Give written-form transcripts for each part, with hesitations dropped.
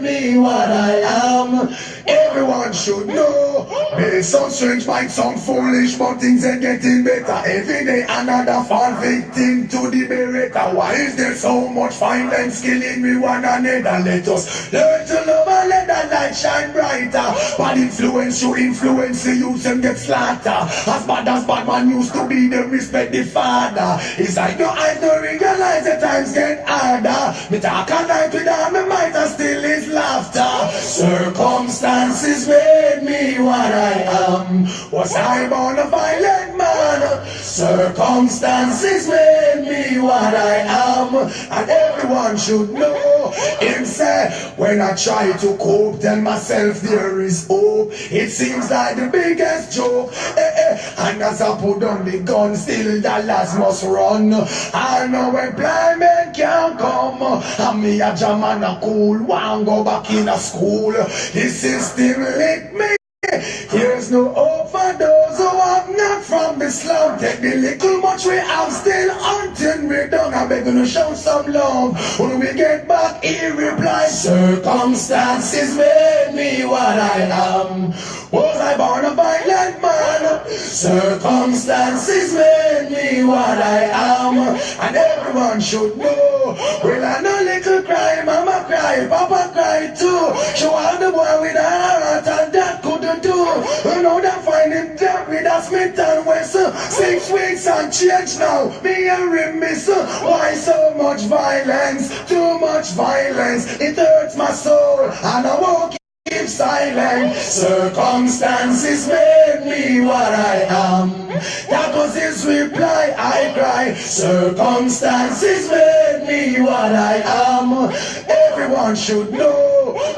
me what I am. Everyone should know. May sound strange, might sound foolish, but things are getting better. Every day another fall victim to the beretta. Why is there so much violence killing me one another? Let us learn to love and let that light shine brighter. Bad influence you influence the youth and get slaughtered. As bad man used to be, them respect the father. It's like your eyes don't realize the times get harder. Me talk a night with all my might and still is laughter. Circumstances made me what I am. Was I born a violent man? Circumstances made me what I am. And everyone should know. Him say, when I try to cope, tell myself there is hope. It seems like the biggest joke. And as I put on the gun, still the last must run. I know employment can't come. And me a jam and a cool, want go back in a school. The system lick me. Here's no hope for those who have not from the slum. Take the little much we have still until we're done. I beg you to show some love. When we get back, he replies, circumstances made me what I am. Was I born a violent man? Circumstances made me what I am. And everyone should know. Well, I know little cry, mama cry, papa cry too. Show all the boy with a heart and that couldn't do. You know that find him dead with a Smith and Wesson. 6 weeks and change now. Me and him miss. Why so much violence? Too much violence. It hurts my soul and I won't keep silent. Circumstances made me what I am. That was his reply. I cry. Circumstances made me what I am. Everyone should know.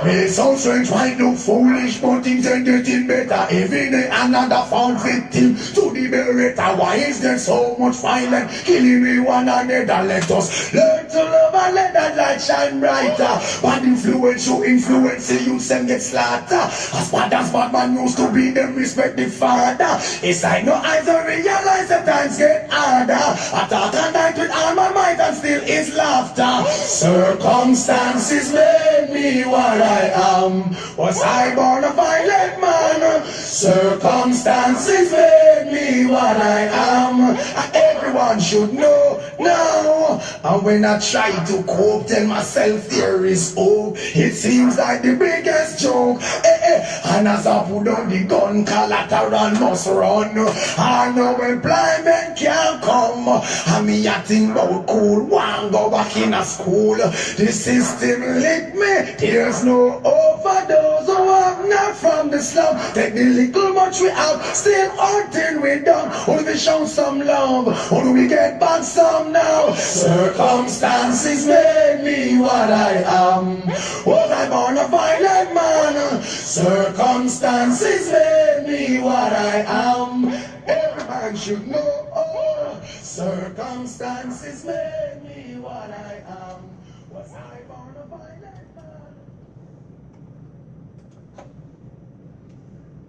May sound strange, might look foolish, but things are getting better. Every day another found victim to the beretta. Why is there so much violence killing me one another? Let us learn to love and let that light shine brighter. Bad influence you influence the youth and get slaughtered. As bad man used to be, them respect the father. It's like no eyes don't realize the times get harder. I talk a night with all my might and still is laughter. Circumstances made me what I am. Was I born a violent man? Circumstances made me what I am. And everyone should know now. And when I try to cope, tell myself there is hope. It seems like the biggest joke. And as I put on the gun, collateral must run. I know employment can't come. And me a think about cool, want go back in a school. The system lick me. There's no hope for those who have not from the slum. Take the little much we have, still until we done. Only we show some love, only we get back some now. Circumstances made me what I am. Was I born a violent man? Circumstances made me what I am. Every man should know. Oh, circumstances made me what I am. Was I born a violent man?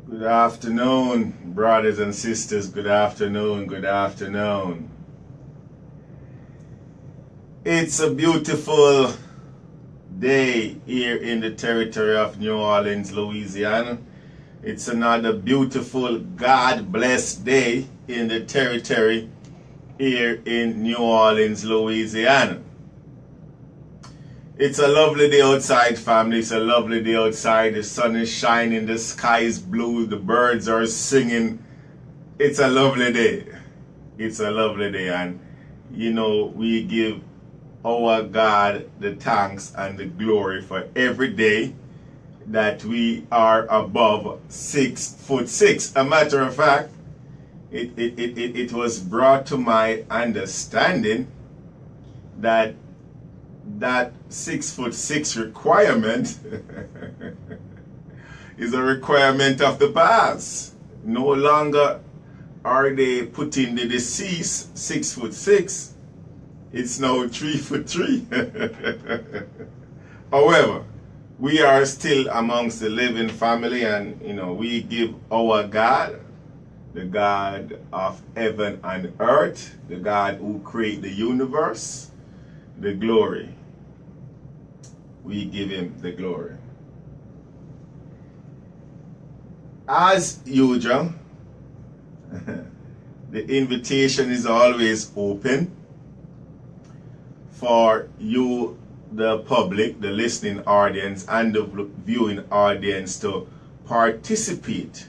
Good afternoon, brothers and sisters. Good afternoon, good afternoon. It's a beautiful day here in the territory of New Orleans, Louisiana. It's another beautiful, God-blessed day in the territory here in New Orleans, Louisiana. It's a lovely day outside, family. It's a lovely day outside. The sun is shining, the sky is blue, the birds are singing. It's a lovely day. It's a lovely day. And, you know, we give our God the thanks and the glory for every day that we are above 6'6". A matter of fact, it was brought to my understanding that 6'6" requirement is a requirement of the past. No longer are they putting the deceased 6'6". It's now 3'3". However, we are still amongst the living family, and you know, we give our God, the God of heaven and earth, the God who created the universe, the glory. we give him the glory. As usual, the invitation is always open for you, the public, the listening audience, and the viewing audience to participate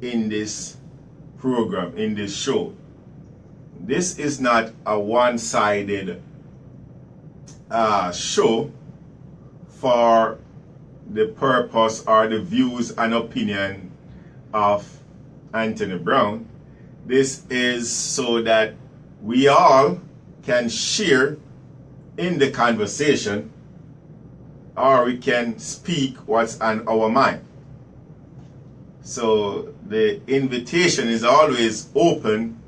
in this program, in this show. This is not a one-sided show for the purpose or the views and opinion of Anthony Brown. This is so that we all can share in the conversation, or we can speak what's on our mind. So the invitation is always open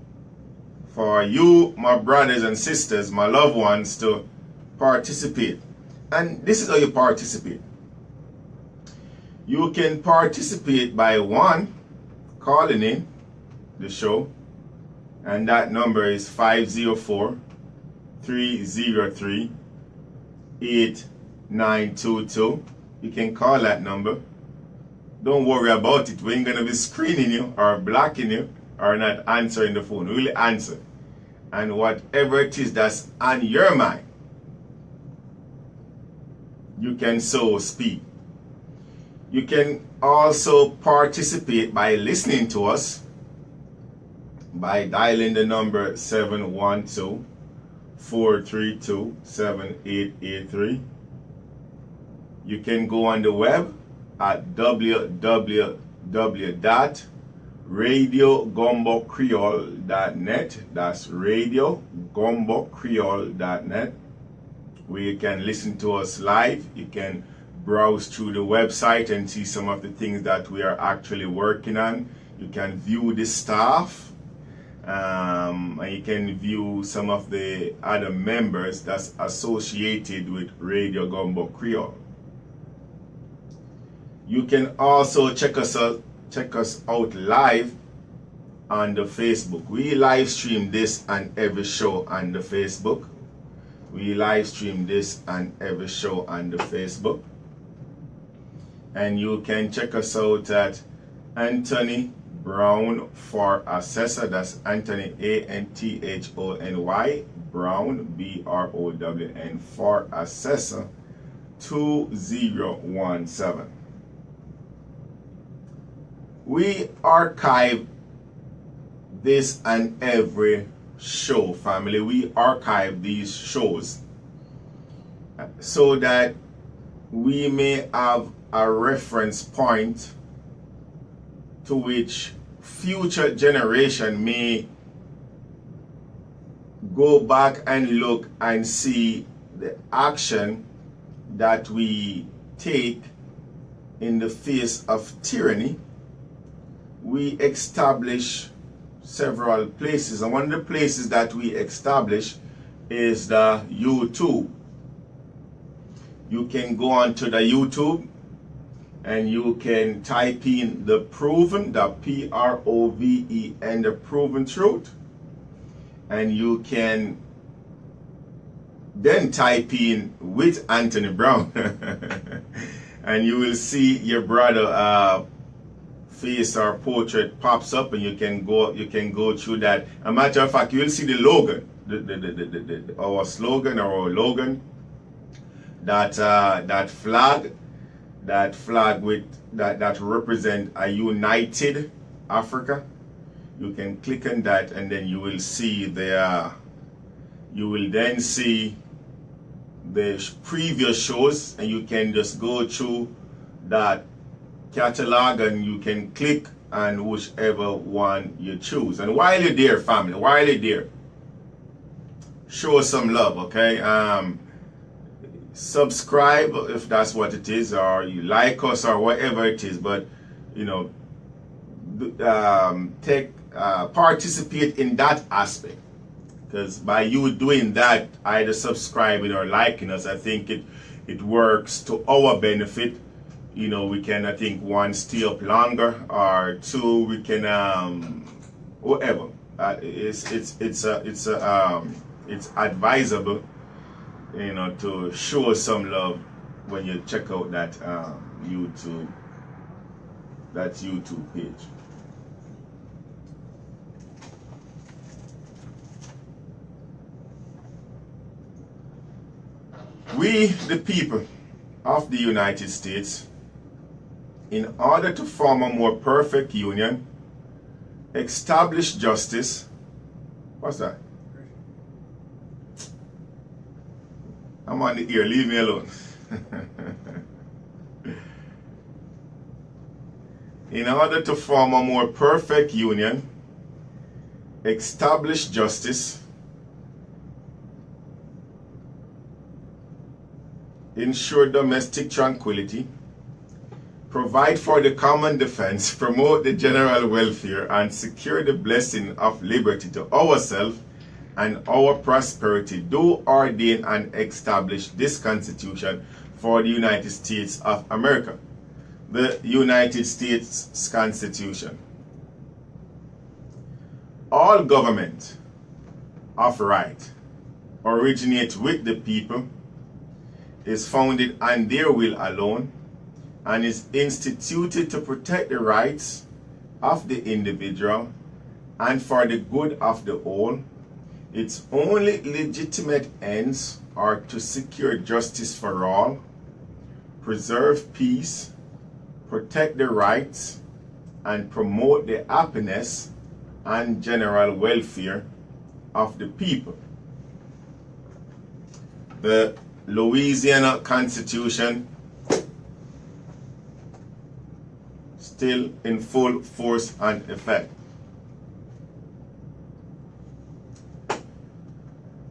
for you, my brothers and sisters, my loved ones, to participate. And this is how you participate. You can participate by one, calling in the show, and that number is 504-303-8922. You can call that number. Don't worry about it. We ain't gonna be screening you or blocking you or not answering the phone. We'll answer. And whatever it is that's on your mind, you can so speak. You can also participate by listening to us by dialing the number 712-432-7883. You can go on the web at www.radiogumbocreole.net. That's radiogumbocreole.net, where you can listen to us live. You can browse through the website and see some of the things that we are actually working on. You can view the staff, and you can view some of the other members that's associated with Radio Gumbo Creole. You can also check us out live on the Facebook. We live stream this and every show on the Facebook. We live stream this and every show on the Facebook. And you can check us out at Anthony Brown for Assessor. That's Anthony, Anthony Brown, BROWN for Assessor 2017. We archive this and every show, family. We archive these shows so that we may have a reference point to which future generation may go back and look and see the action that we take in the face of tyranny. We establish several places, and one of the places that we establish is the YouTube. You can go onto the YouTube and you can type in the proven, the P-R-O-V-E-N, the proven truth, and you can then type in with Anthony Brown and you will see your brother face or portrait pops up, and you can go through that. As a matter of fact, you will see the logo, our slogan or our logan, that flag with that represent a united Africa. You can click on that, and then you will see you will then see the previous shows, and you can just go through that catalog and you can click on whichever one you choose. And while you're there, family, while you're there, show us some love, okay? Subscribe if that's what it is, or you like us or whatever it is, but you know, participate in that aspect, because by you doing that, either subscribing or liking us, I think it works to our benefit. You know, we can, I think, one, stay up longer, or two, we can whatever. It's advisable, you know, to show some love when you check out that YouTube page. We, the people of the United States, in order to form a more perfect union, establish justice. What's that? I'm on the ear, leave me alone. In order to form a more perfect union, establish justice, ensure domestic tranquility, provide for the common defense, promote the general welfare, and secure the blessing of liberty to ourselves and our prosperity, do ordain and establish this Constitution for the United States of America. The United States Constitution. All government of right originate with the people, is founded on their will alone, and is instituted to protect the rights of the individual and for the good of the whole. Its only legitimate ends are to secure justice for all, preserve peace, protect the rights, and promote the happiness and general welfare of the people. The Louisiana Constitution, still in full force and effect.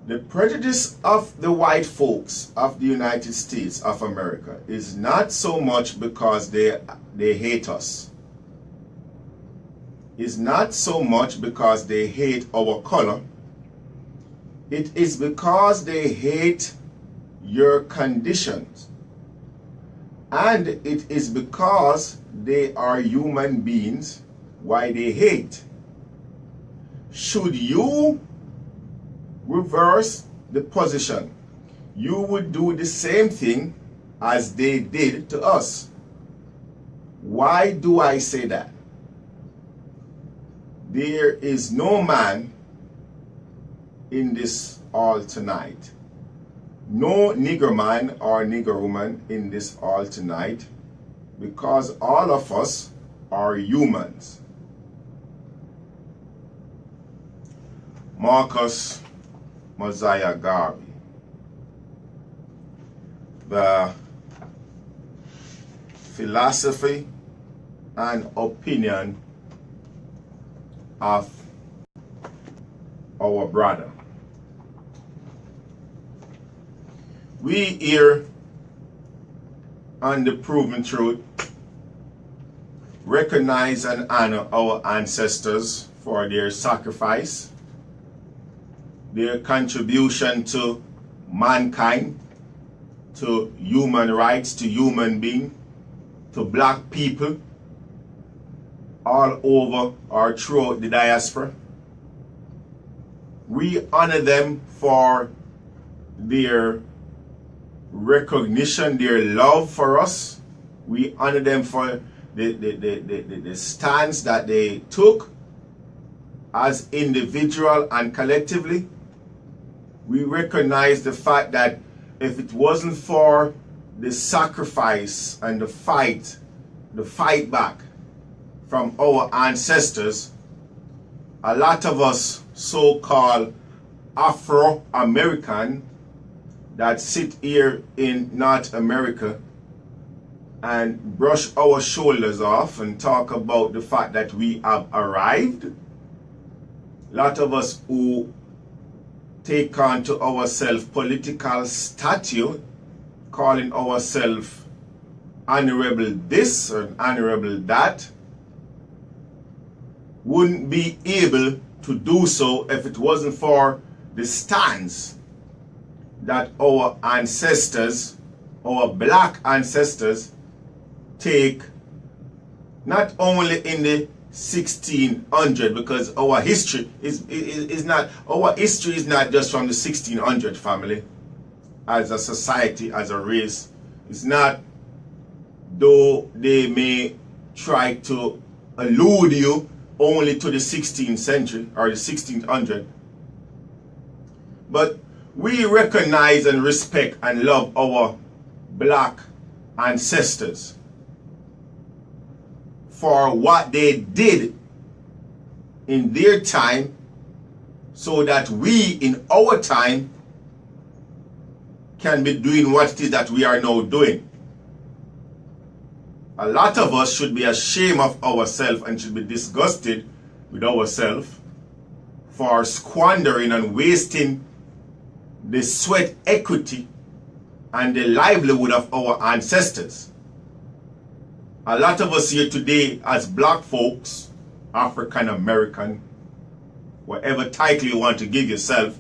The prejudice of the white folks of the United States of America is not so much because they hate us. It's not so much because they hate our color. It is because they hate your conditions. And it is because they are human beings why they hate. Should you reverse the position, you would do the same thing as they did to us. Why do I say that? There is no man in this hall tonight, no nigger man or nigger woman in this hall tonight, because all of us are humans. Marcus Mosiah Garvey, the philosophy and opinion of our brother. We here on the Proven Truth recognize and honor our ancestors for their sacrifice, their contribution to mankind, to human rights, to human being, to black people all over or throughout the diaspora. We honor them for their recognition, their love for us. We honor them for the stance that they took as individual and collectively. We recognize the fact that if it wasn't for the sacrifice and the fight back from our ancestors, a lot of us so-called Afro-American that sit here in North America and brush our shoulders off and talk about the fact that we have arrived. A lot of us who take on to ourselves political stature, calling ourselves honorable this or honorable that, wouldn't be able to do so if it wasn't for the stance that our ancestors, our black ancestors, take, not only in the 1600, because our history is not just from the 1600 family as a society, as a race. It's not, though they may try to allude you only to the 16th century or the 1600. But we recognize and respect and love our black ancestors for what they did in their time, so that we in our time can be doing what it is that we are now doing. A lot of us should be ashamed of ourselves and should be disgusted with ourselves for squandering and wasting the sweat equity and the livelihood of our ancestors. A lot of us here today as black folks, African American, whatever title you want to give yourself,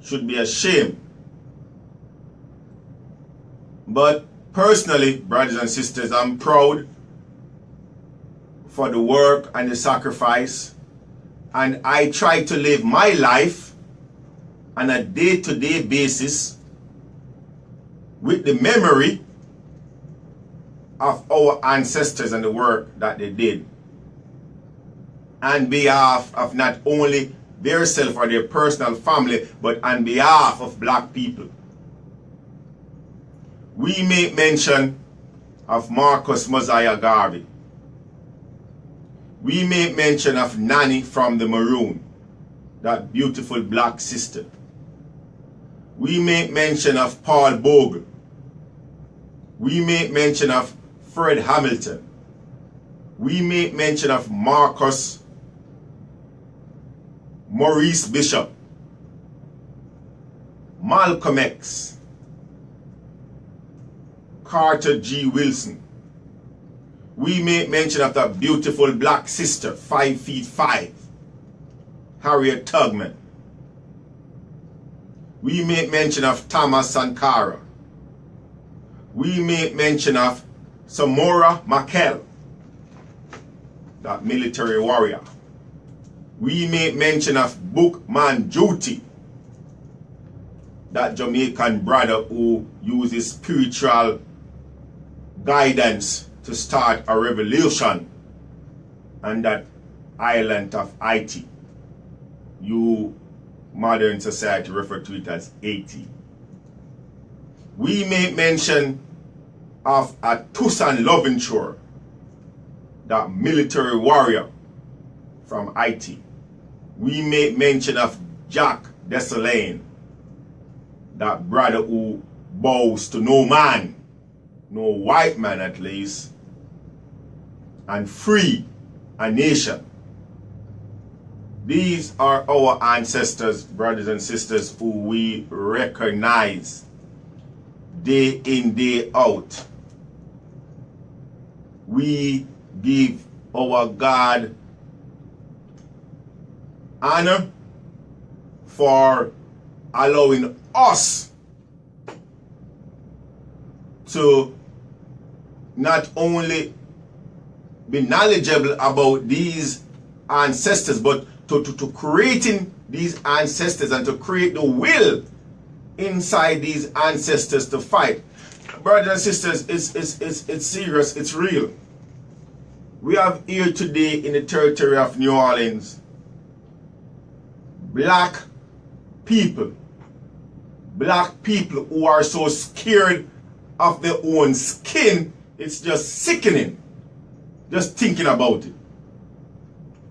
should be ashamed. But personally, brothers and sisters, I'm proud for the work and the sacrifice, and I try to live my life on a day-to-day basis with the memory of our ancestors and the work that they did, on behalf of not only their self or their personal family, but on behalf of black people. We make mention of Marcus Mosiah Garvey. We make mention of Nanny from the Maroon, that beautiful black sister. We make mention of Paul Bogle. We make mention of Fred Hamilton. We make mention of Marcus Maurice Bishop, Malcolm X, Carter G. Wilson. We make mention of that beautiful black sister, 5'5", Harriet Tubman. We make mention of Thomas Sankara. We make mention of Samora Machel, that military warrior. We make mention of Bookman Juti, that Jamaican brother who uses spiritual guidance to start a revolution on that island of Haiti. You modern society refer to it as Haiti. We make mention of a Toussaint Louverture, that military warrior from Haiti. We make mention of Jacques Dessalines, that brother who bows to no man, no white man at least, and free a nation. These are our ancestors, brothers and sisters, who we recognize day in, day out. We give our God honor for allowing us to not only be knowledgeable about these ancestors, but to creating these ancestors and to create the will inside these ancestors to fight. Brothers and sisters, it's serious, it's real. We have here today in the territory of New Orleans black people who are so scared of their own skin, it's just sickening just thinking about it.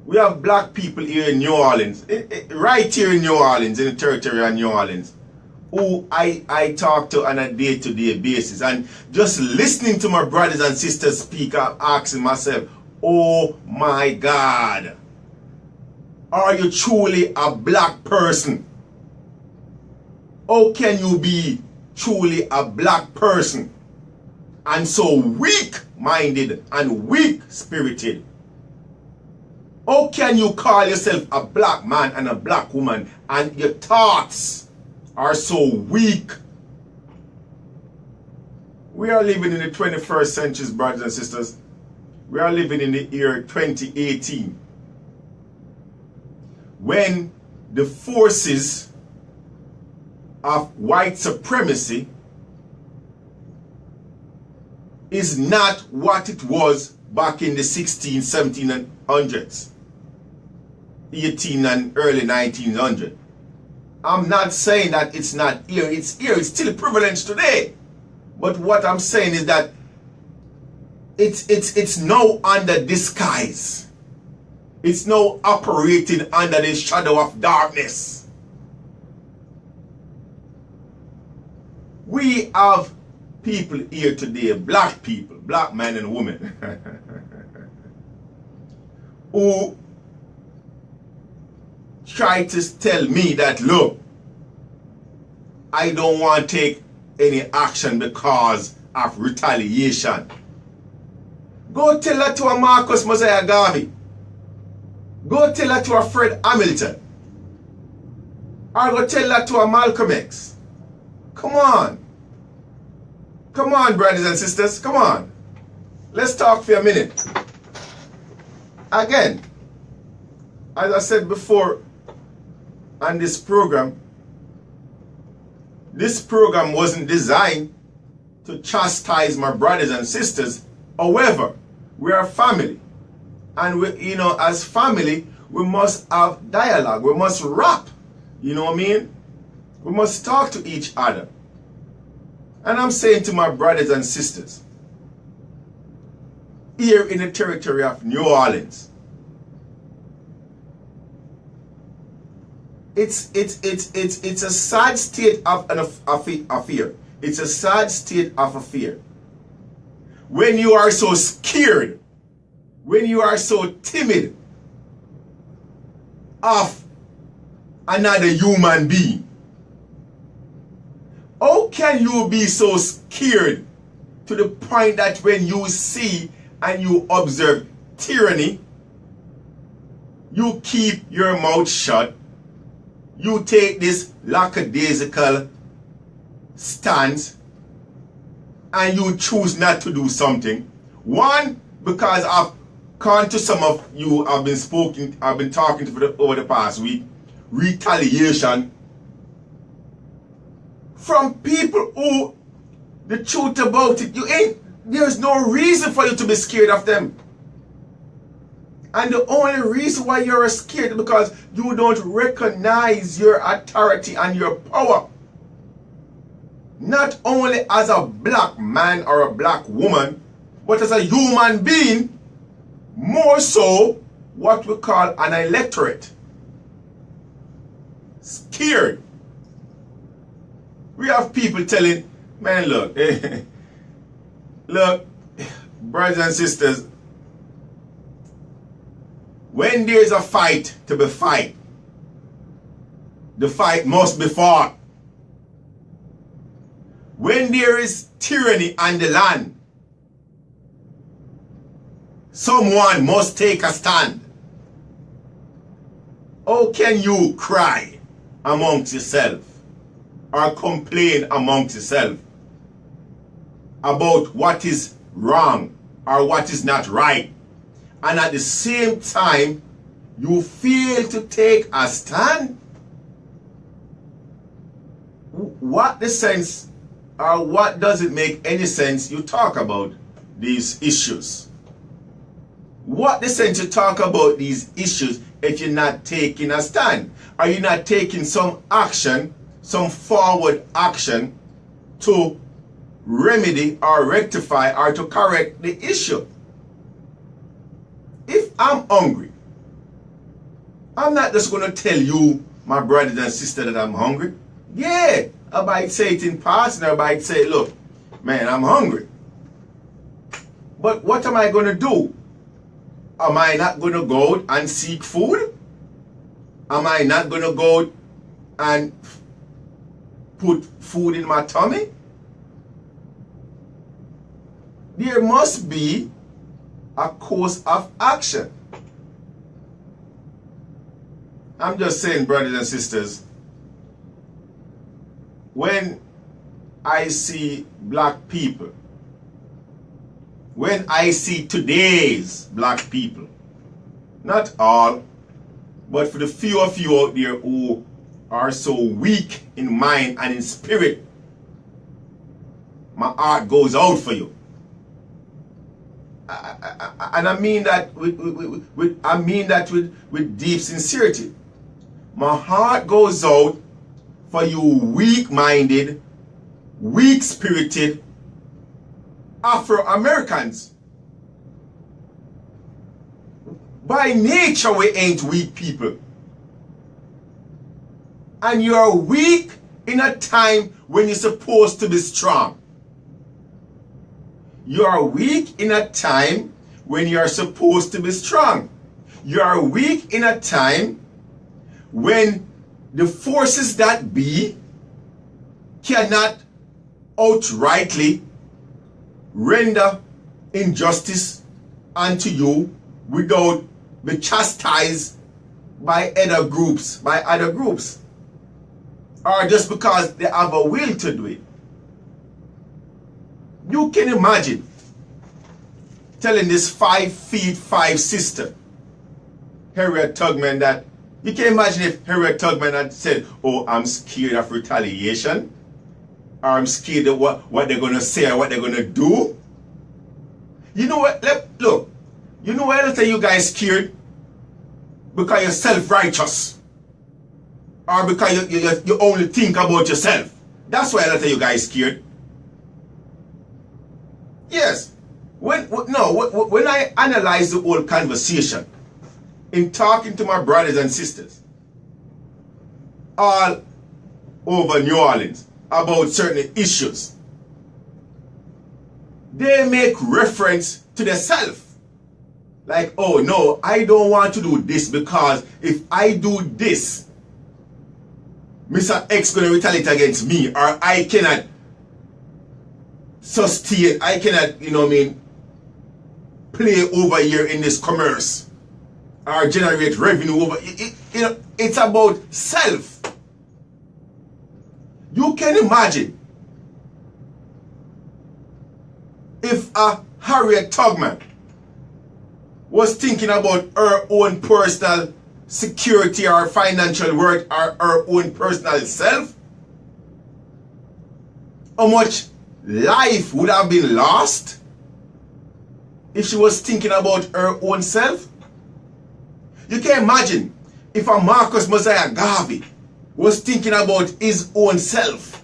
We have black people here in New Orleans, right here in New Orleans, in the territory of New Orleans, who I talk to on a day-to-day basis. And just listening to my brothers and sisters speak, I'm asking myself, oh my God, are you truly a black person? How can you be truly a black person and so weak-minded and weak-spirited? How can you call yourself a black man and a black woman and your thoughts are so weak? We are living in the 21st century, brothers and sisters. We are living in the year 2018, when the forces of white supremacy is not what it was back in the 16, 1700s, 18 and early 1900s. I'm not saying that it's not here. It's here. It's still prevalent today. But what I'm saying is that it's now under disguise. It's now operating under the shadow of darkness. We have people here today, black people, black men and women, who try to tell me that, look, I don't want to take any action because of retaliation. Go tell that to a Marcus Mosiah Garvey. Go tell that to a Fred Hamilton. Or go tell that to a Malcolm X. Come on. Come on, brothers and sisters. Come on. Let's talk for a minute. Again, as I said before on this program wasn't designed to chastise my brothers and sisters. However, we are family. And we, you know, as family, we must have dialogue. We must rap. You know what I mean? We must talk to each other. And I'm saying to my brothers and sisters, here in the territory of New Orleans, it's a sad state of an affair. It's a sad state of affair. When you are so scared, when you are so timid of another human being, how can you be so scared to the point that when you see and you observe tyranny, you keep your mouth shut, you take this lackadaisical stance, and you choose not to do something? One, because according to some of you I've been talking to over the past week, retaliation from people who, the truth about it, there's no reason for you to be scared of them. And the only reason why you're scared is because you don't recognize your authority and your power. Not only as a black man or a black woman, but as a human being, more so what we call an electorate. Scared. We have people telling, man, look, look, brothers and sisters, when there's a fight to be fought, the fight must be fought. When there is tyranny on the land, someone must take a stand. How can you cry amongst yourself or complain amongst yourself about what is wrong or what is not right, and at the same time you fail to take a stand? What the sense, or what does it make any sense you talk about these issues? What the sense you talk about these issues if you're not taking a stand? Are you not taking some action, some forward action to remedy or rectify or to correct the issue? If I'm hungry, I'm not just going to tell you, my brothers and sisters, that I'm hungry. Yeah, I might say it in passing, I might say, look, man, I'm hungry. But what am I going to do? Am I not going to go out and seek food? Am I not going to go out and put food in my tummy? There must be a course of action. I'm just saying, brothers and sisters, when I see black people, when I see today's black people, not all, but for the few of you out there who are so weak in mind and in spirit, my heart goes out for you. and I mean that with deep sincerity. My heart goes out for you weak-minded, weak-spirited Afro-Americans. By nature, we ain't weak people. And you're weak in a time when you're supposed to be strong. You are weak in a time when you are supposed to be strong. You are weak in a time when the forces that be cannot outrightly render injustice unto you without be chastised by other groups, or just because they have a will to do it. You can imagine telling this 5'5" sister, Harriet Tubman, that you can imagine if Harriet Tubman had said, "Oh, I'm scared of retaliation, or I'm scared of what they're going to say or what they're going to do." You know what? Look, you know why I tell you guys scared? Because you're self-righteous, or because you only think about yourself. That's why I tell you guys scared. Yes. When I analyze the whole conversation in talking to my brothers and sisters all over New Orleans about certain issues, they make reference to themselves. Like, oh no, I don't want to do this because if I do this, Mr. X going to retaliate against me, or I cannot sustain, I cannot, play over here in this commerce or generate revenue over it. It's about self. You can imagine if a Harriet Tubman was thinking about her own personal security or financial worth or her own personal self, how much life would have been lost if she was thinking about her own self. You can imagine if a Marcus Mosiah Garvey was thinking about his own self,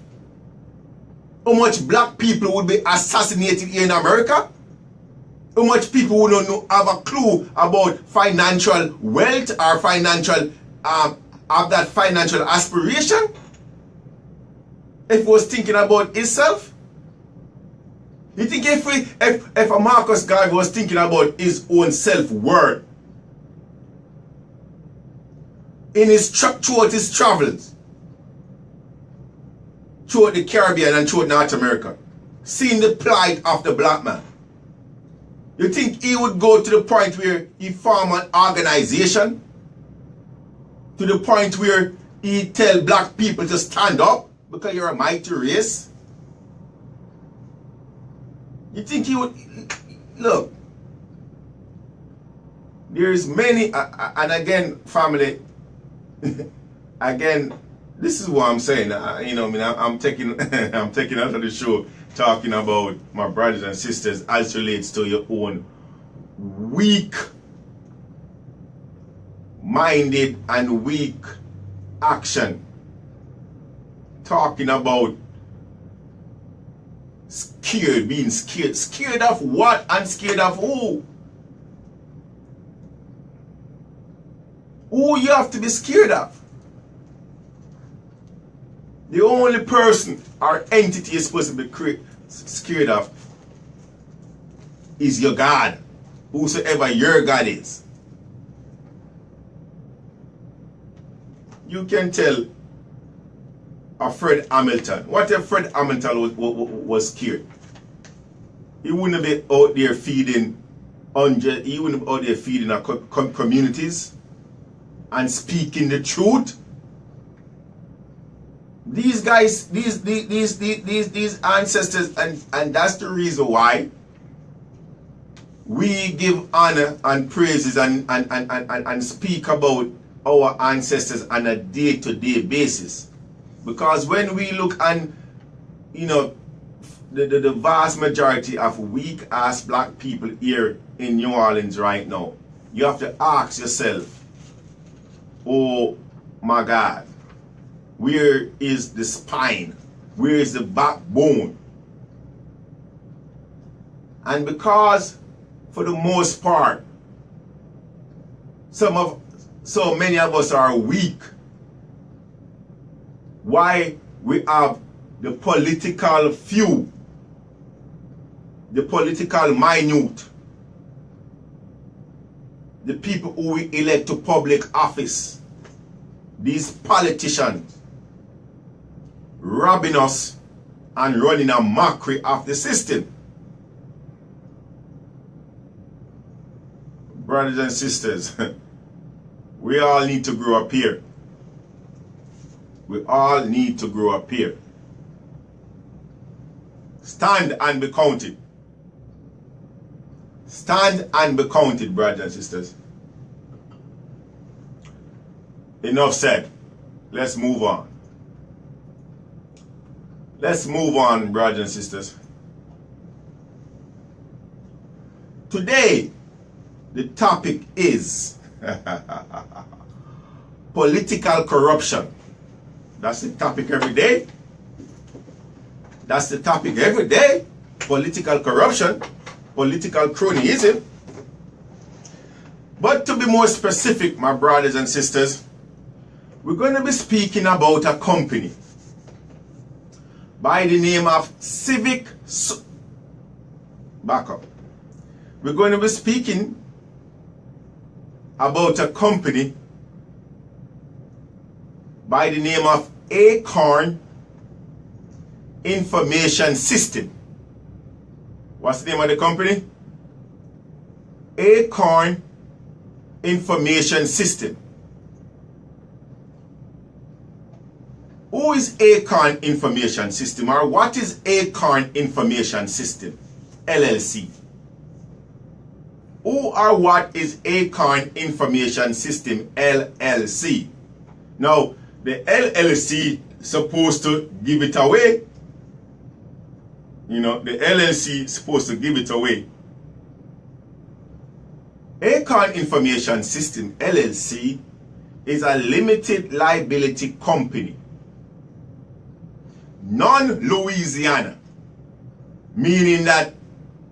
how much black people would be assassinated here in America, how much people would not have a clue about financial wealth or financial have that financial aspiration if he was thinking about himself. You think if a Marcus Garvey was thinking about his own self-worth in throughout his travels throughout the Caribbean and throughout North America, seeing the plight of the black man, you think he would go to the point where he form an organization, to the point where he tell black people to stand up because you're a mighty race? You think he would? Look, there's many, and again, family, again, this is what I'm saying. I'm taking I'm taking out of the show talking about my brothers and sisters as relates to your own weak-minded and weak action. Talking about scared, being scared. Scared of what and scared of who? Who you have to be scared of? The only person or entity you're supposed to be scared of is your God, whosoever your God is. You can tell a Fred Hamilton. What if Fred Hamilton was scared? He wouldn't be out there feeding he wouldn't be out there feeding our communities and speaking the truth. These guys, these ancestors, and that's the reason why we give honor and praises and speak about our ancestors on a day-to-day basis. Because when we look and the vast majority of weak ass black people here in New Orleans right now, you have to ask yourself, oh my God, where is the spine? Where is the backbone? And because for the most part, so many of us are weak, why we have the political few, the political minute, the people who we elect to public office, these politicians robbing us and running a mockery of the system. Brothers and sisters, we all need to grow up here. We all need to grow up here. Stand and be counted. Stand and be counted, brothers and sisters. Enough said. Let's move on. Let's move on, brothers and sisters. Today, the topic is political corruption. That's the topic every day. That's the topic every day. Political corruption, political cronyism. But to be more specific, my brothers and sisters, we're going to be speaking about a company by the name of CivicSource. Back up. We're going to be speaking about a company by the name of Acorn Information System. What's the name of the company? Acorn Information System. Who is Acorn Information System, or what is Acorn Information System LLC? Who or what is Acorn Information System LLC? Now, the LLC is supposed to give it away. You know, the LLC is supposed to give it away. Acorn Information System LLC is a limited liability company, non-Louisiana, meaning that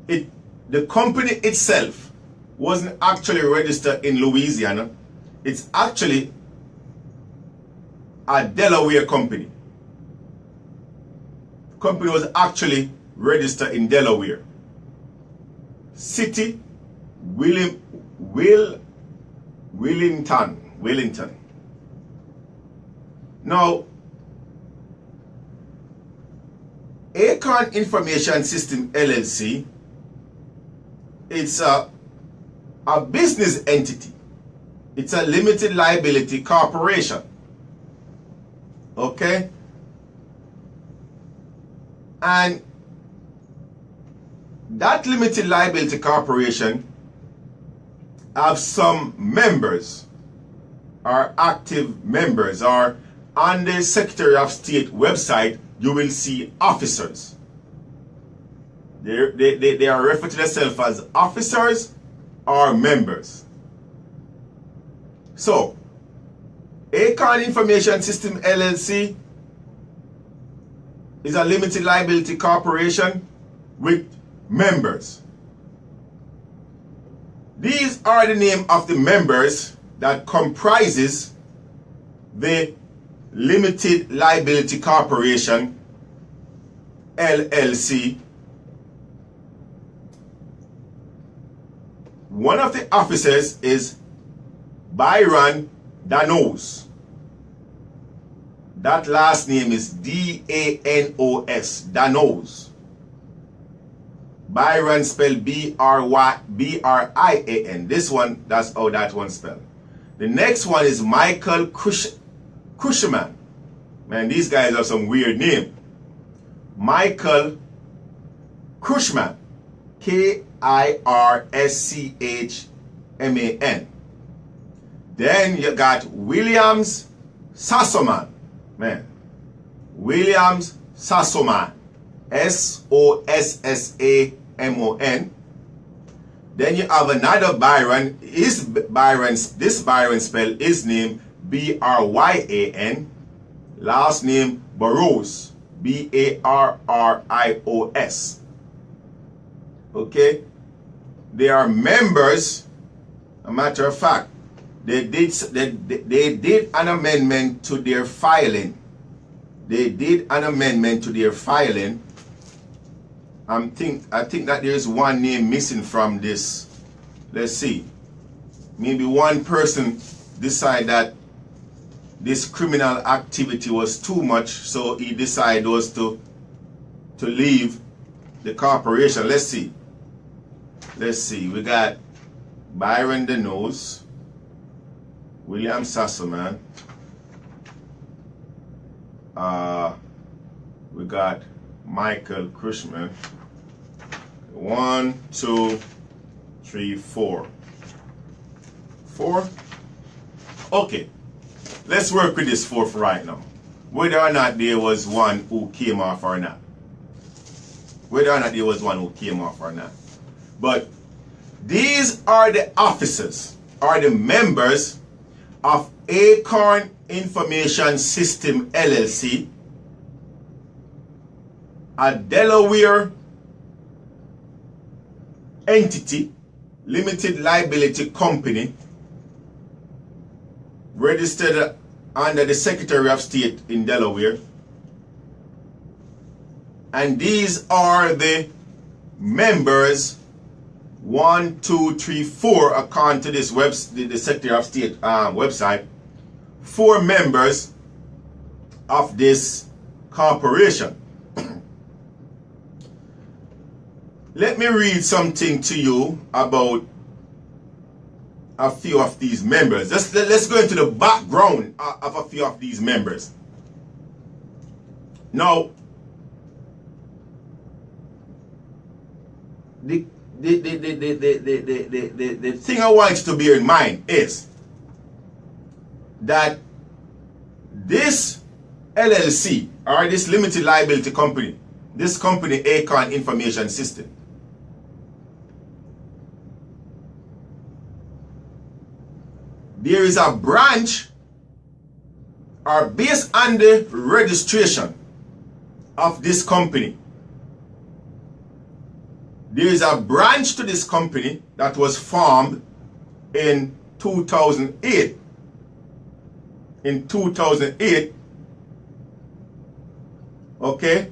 the company itself wasn't actually registered in Louisiana. It's actually a Delaware company. The company was actually registered in Delaware. City, Wellington. Now, Acorn Information System LLC, it's a business entity. It's a limited liability corporation. Okay? And that limited liability corporation have some members, or active members, or on the Secretary of State website you will see officers. They are referred to themselves as officers or members. So, Acorn Information System LLC is a limited liability corporation with members. These are the name of the members that comprises the Limited Liability Corporation LLC. One of the officers is Byron Danos. That last name is D-A-N-O-S, Danos. Byron spelled B-R-I-A-N. This one, that's how that one spelled. The next one is Michael Cushman. Man, these guys have some weird name. Michael Cushman. K-I-R-S-C-H-M-A-N. Then you got Williams Sassoman. Man. Williams Sassoman. Sossamon. Then you have another Byron. This Byron spell his name Bryan. Last name Barros, Barrios. Okay, they are members. A matter of fact, they did an amendment to their filing. They did an amendment to their filing. I think that there's one name missing from this. Let's see. Maybe one person decided that this criminal activity was too much, so he decided to leave the corporation. Let's see. We got Byron the Nose, William Sossamon. We got Michael Cushman. 1, 2, 3, 4. 4? Okay. Let's work with this 4th right now. Whether or not there was one who came off or not. But these are the officers, are the members of Acorn Information System LLC, a Delaware entity, limited liability company, registered under the Secretary of State in Delaware. And these are the members 1, 2, 3, 4 according to this the Secretary of State website. 4 members of this corporation. Let me read something to you about a few of these members. Let's go into the background of a few of these members. Now, the thing I want you to bear in mind is that this LLC, or this limited liability company, this company Acorn Information System, there is a branch, or based on the registration of this company, there is a branch to this company that was formed in 2008. In 2008, okay,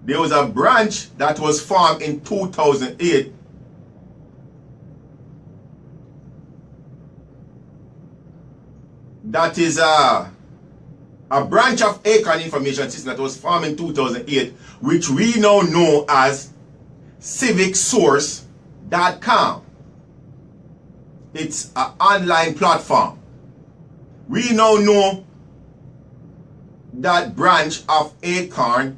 there was a branch that was formed in 2008 that is a branch of Acorn Information System that was formed in 2008, which we now know as CivicSource.com. It's an online platform. We now know that branch of Acorn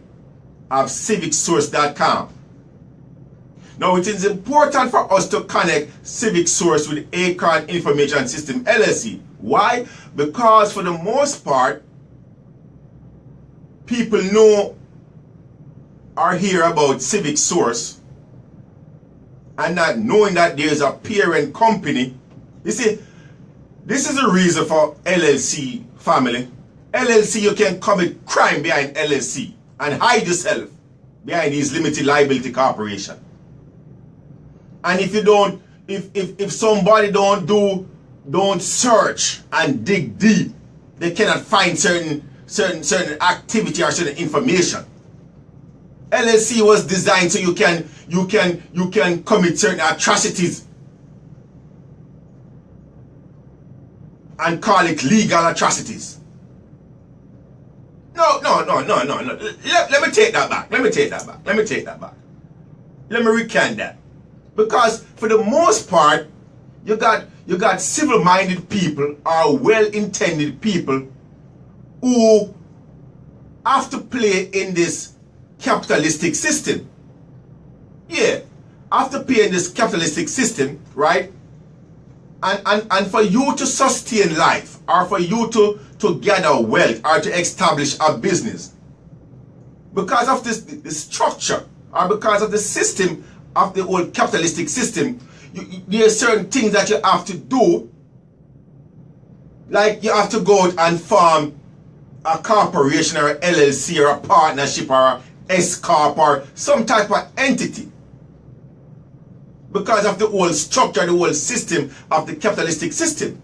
of CivicSource.com. Now, it is important for us to connect CivicSource with Acorn Information System LLC. Why? Because for the most part, people know or hear about CivicSource and not knowing that there's a parent company. You see, this is the reason for LLC, family. LLC, you can commit crime behind LLC and hide yourself behind these limited liability corporation. And if you don't, if somebody don't search and dig deep, they cannot find certain activity or certain information. LLC was designed so you can commit certain atrocities and call it legal atrocities. No. Let me take that back. Let me recant that. Because for the most part, you got civil-minded people or well-intended people who have to play in this capitalistic system. Yeah, have to play in this capitalistic system, right? And for you to sustain life, or for you to gather wealth, or to establish a business, because of this the structure, or because of the system of the old capitalistic system, there are certain things that you have to do. Like you have to go out and form a corporation or a LLC or a partnership or a S-corp or some type of entity. Because of the whole structure, the whole system of the capitalistic system.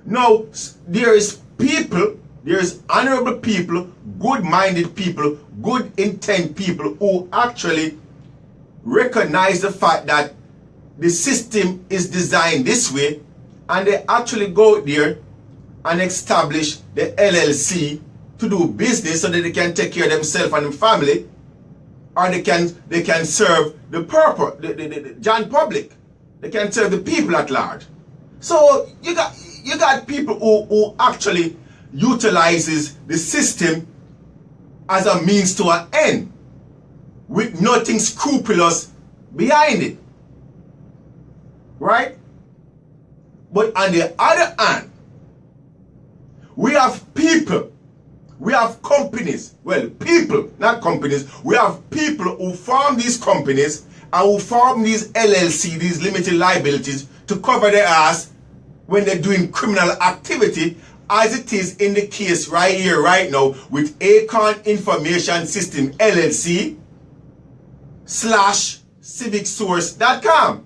Now, there is people, there is honorable people, good-minded people, good intent people who actually recognize the fact that the system is designed this way, and they actually go there and establish the LLC to do business so that they can take care of themselves and their family, or they can serve the purpose, the John public. They can serve the people at large. So you got people who actually utilizes the system as a means to an end, with nothing scrupulous behind it. Right? But on the other hand, we have people, we have companies, well, people, not companies, we have people who form these companies and who form these LLC, these limited liabilities, to cover their ass when they're doing criminal activity, as it is in the case right here, right now, with Acorn Information System LLC / CivicSource.com.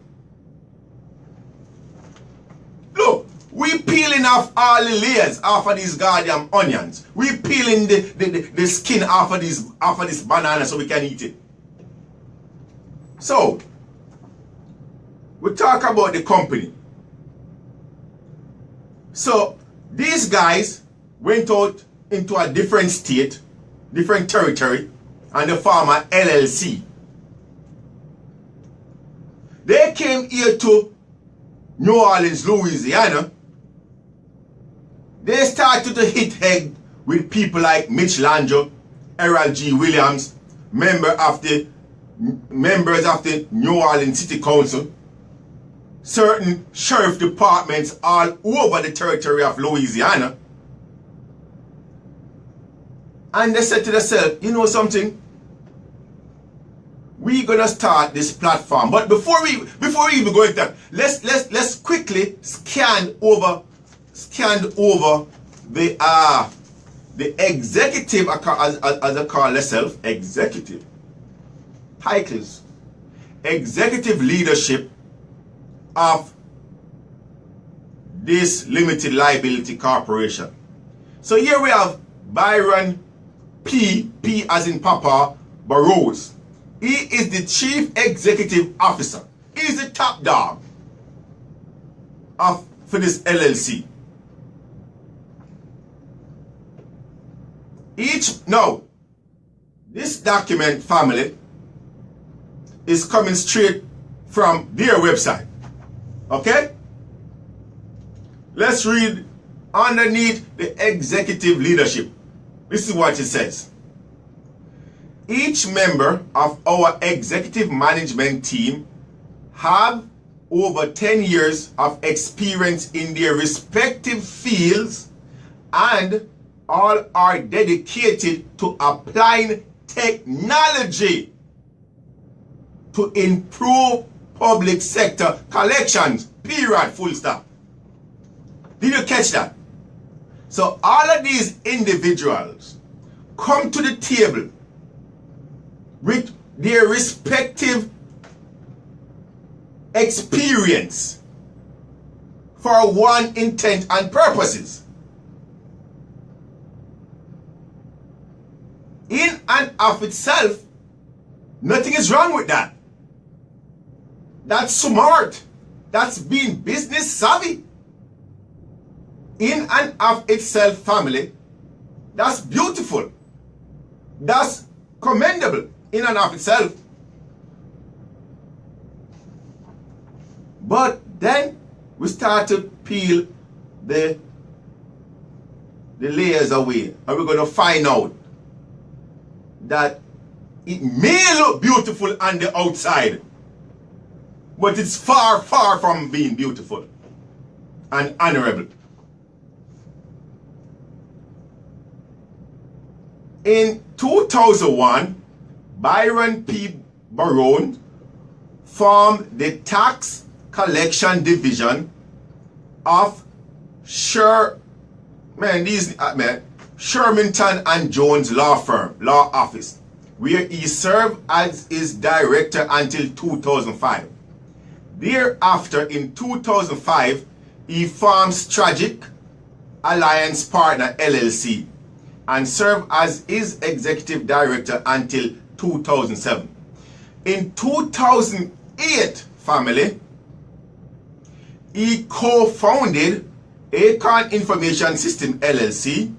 Look, we peeling off all the layers off of these goddamn onions. We peeling the skin off of this banana so we can eat it. So, we talk about the company. So, these guys went out into a different state, different territory, and they formed an LLC. They came here to New Orleans, Louisiana. They started to hit head with people like Mitch Landro, Errol G. Williams, members of the New Orleans City Council, certain sheriff departments all over the territory of Louisiana. And they said to themselves, you know something? We're gonna start this platform. But before we even go into that, let's quickly scan over the executive, as I call themselves, executive titles, executive leadership of this limited liability corporation. So here we have Byron P as in Papa, Burroughs. He is the chief executive officer. He's the top dog for this LLC. This document, family, is coming straight from their website. Okay? Let's read underneath the executive leadership. This is what it says. Each member of our executive management team have over 10 years of experience in their respective fields, and all are dedicated to applying technology to improve public sector collections. Period. Full stop. Did you catch that? So all of these individuals come to the table with their respective experience for one intent and purposes. In and of itself, nothing is wrong with that. That's smart. That's being business savvy. In and of itself, family, that's beautiful. That's commendable in and of itself. But then we start to peel the layers away, and we're going to find out that it may look beautiful on the outside, but it's far, far from being beautiful and honorable. In 2001, Byron P. Barone formed the Tax Collection Division of Shermanton and Jones law office, where he served as his director until 2005. Thereafter, in 2005, he formed Strategic Alliance Partner LLC and served as his executive director until 2007. In 2008, family, he co-founded Acorn Information System LLC,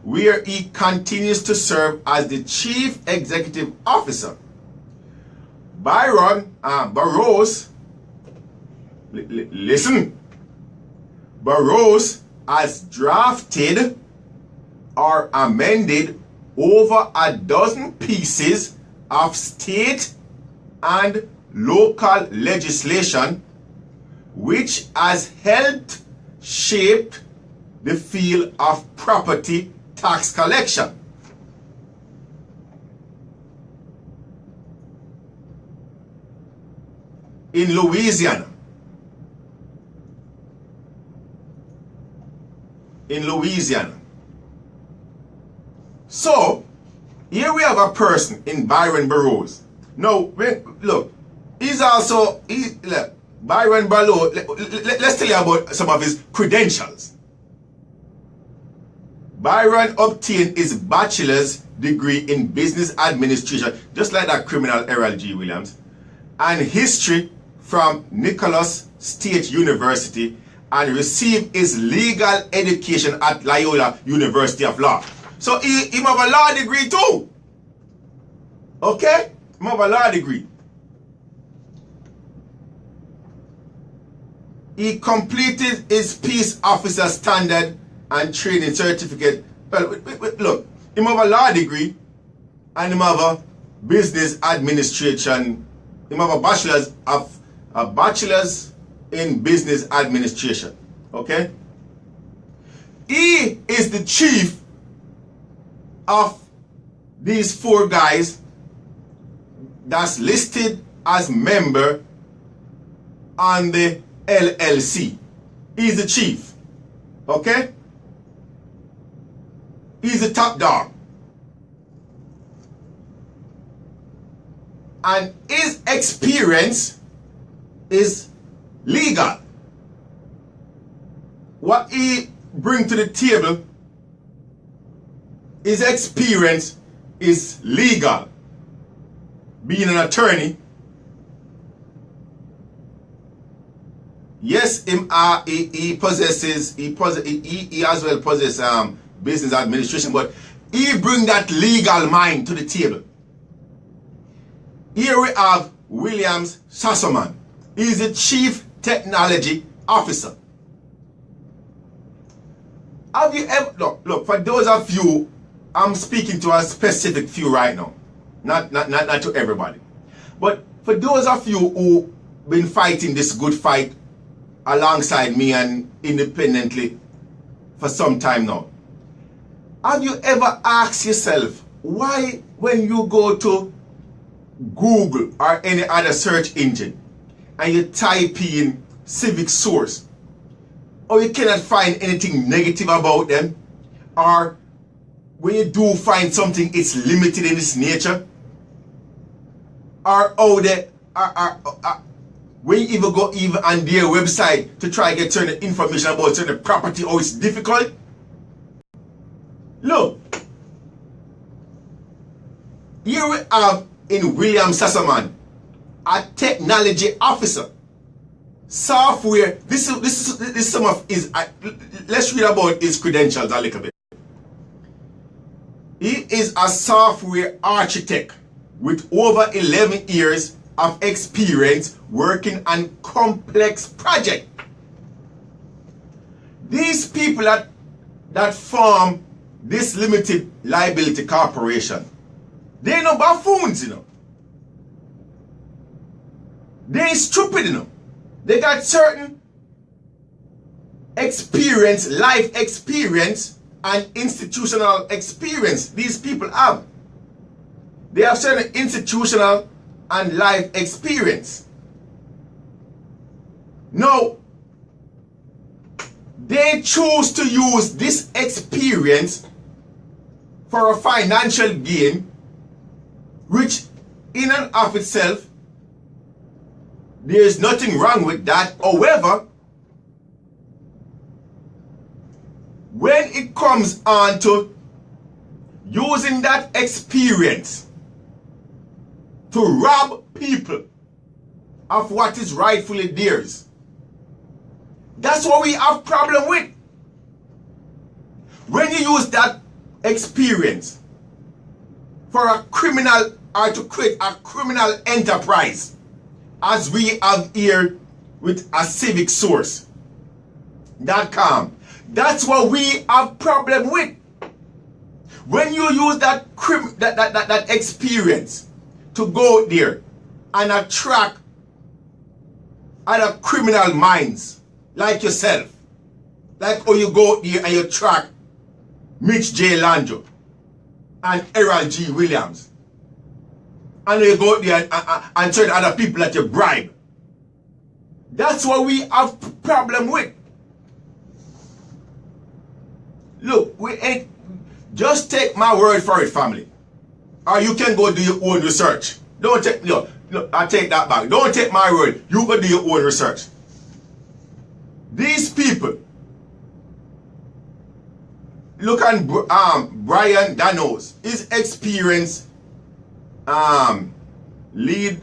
where he continues to serve as the Chief Executive Officer. Burroughs, listen, Burroughs has drafted or amended over a dozen pieces of state and local legislation, which has helped shape the field of property tax collection. In Louisiana, So, here we have a person in Byron Burroughs. Now, look, Byron Burroughs, let's tell you about some of his credentials. Byron obtained his bachelor's degree in business administration, just like that criminal Errol G. Williams, and history from Nicholas State University, and received his legal education at Loyola University of Law. So he have a law degree too. Okay? He have a law degree. He completed his peace officer standard and training certificate. Well, look, he have a law degree and he have a business administration. He have a bachelor's in business administration. Okay? He is the chief of these four guys that's listed as member on the LLC. He's the chief. Okay? He's the top dog. And his experience is legal. What he brings to the table, his experience is legal. Being an attorney, yes, he as well possesses business administration, but he brings that legal mind to the table. Here we have Williams Sassaman. He's the Chief Technology Officer. Have you ever, look, for those of you, I'm speaking to a specific few right now. Not to everybody. But for those of you who been fighting this good fight alongside me and independently for some time now, have you ever asked yourself why when you go to Google or any other search engine and you type in CivicSource, or you cannot find anything negative about them, or when you do find something, it's limited in its nature, or when you even go on their website to try to get certain information about certain property, or it's difficult? Look, here we have in William Sassaman a technology officer. Software, this is some of his, let's read about his credentials a little bit. He is a software architect with over 11 years of experience working on complex projects. These people that form this limited liability corporation, they no buffoons, you know. They ain't stupid, you know. They got certain experience, life experience, and institutional experience these people have. They have certain institutional and life experience. Now, they choose to use this experience for a financial gain, which in and of itself, there is nothing wrong with that. However, when it comes on to using that experience to rob people of what is rightfully theirs, that's what we have problem with. When you use that experience for a criminal or to create a criminal enterprise, as we have here with a CivicSource.com, that's what we have problem with. When you use that experience to go there and attract other criminal minds like yourself, like how you go there and you track Mitch J. Landro and Errol G. Williams, and you go there and turn other people that you bribe. That's what we have problem with. Look, we ain't, just take my word for it, family. Or you can go do your own research. Don't take, no, I take that back. Don't take my word. You go do your own research. These people, look at Brian Danos, his experience, lead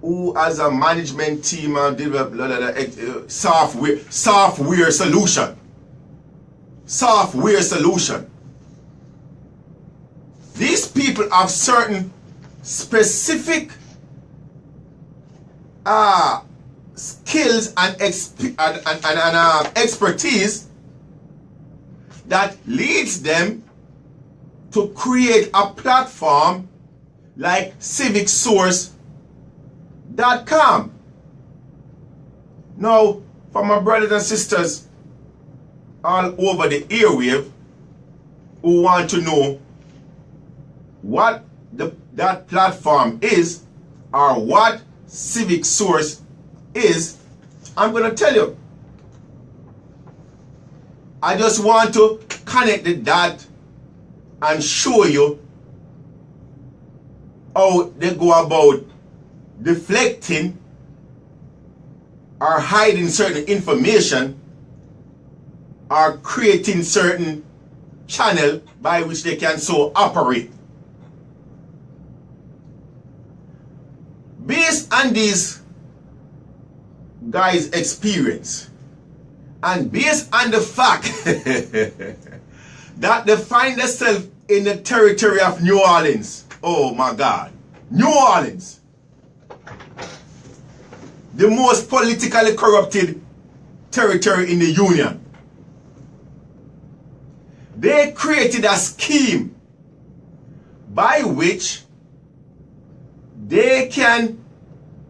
who as a management team develop software solution. Software solution. These people have certain specific skills and expertise that leads them to create a platform like CivicSource.com. Now, for my brothers and sisters all over the airwave who want to know what that platform is or what CivicSource is, I'm going to tell you. I just want to connect the dot and show you how they go about deflecting or hiding certain information or creating certain channel by which they can so operate. Based on these guys' experience and based on the fact that they find themselves in the territory of New Orleans. Oh my God. New Orleans. The most politically corrupted territory in the Union. They created a scheme by which they can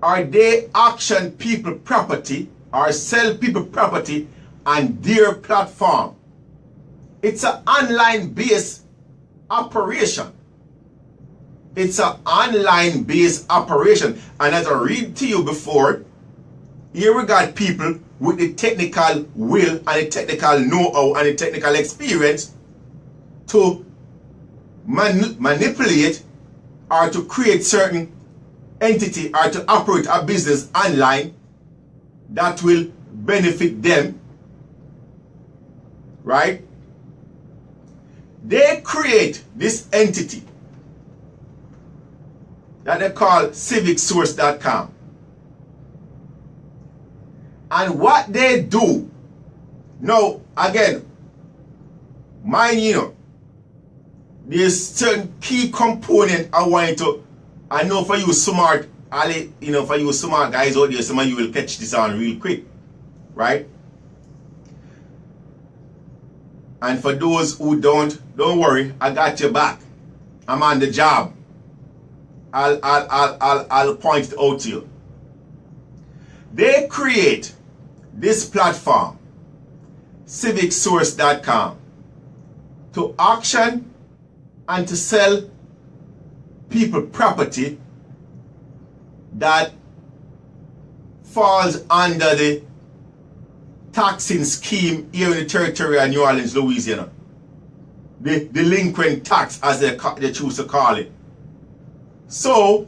or they auction people property or sell people property on their platform. It's an online based operation. It's an online based operation. And as I read to you before, here we got people with the technical will and the technical know-how and the technical experience to manipulate or to create certain entity or to operate a business online that will benefit them, right? They create this entity that they call CivicSource.com. And what they do, now again, mind you, there's certain key component I want to, I know for you smart, for you smart guys out there, some of you will catch this on real quick, right? And for those who don't worry, I got your back. I'm on the job. I'll point it out to you. They create this platform, CivicSource.com, to auction and to sell people property that falls under the taxing scheme here in the territory of New Orleans, Louisiana. The delinquent tax, as they choose to call it. So,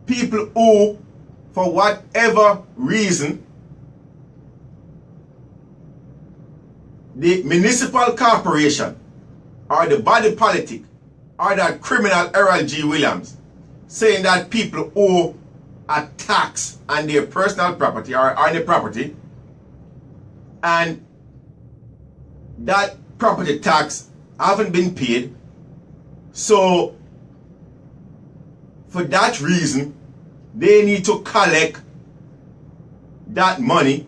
people who, for whatever reason, the municipal corporation or the body politic or that criminal Harold G. Williams saying that people owe a tax on their personal property or on the property, and that property tax haven't been paid. So for that reason they need to collect that money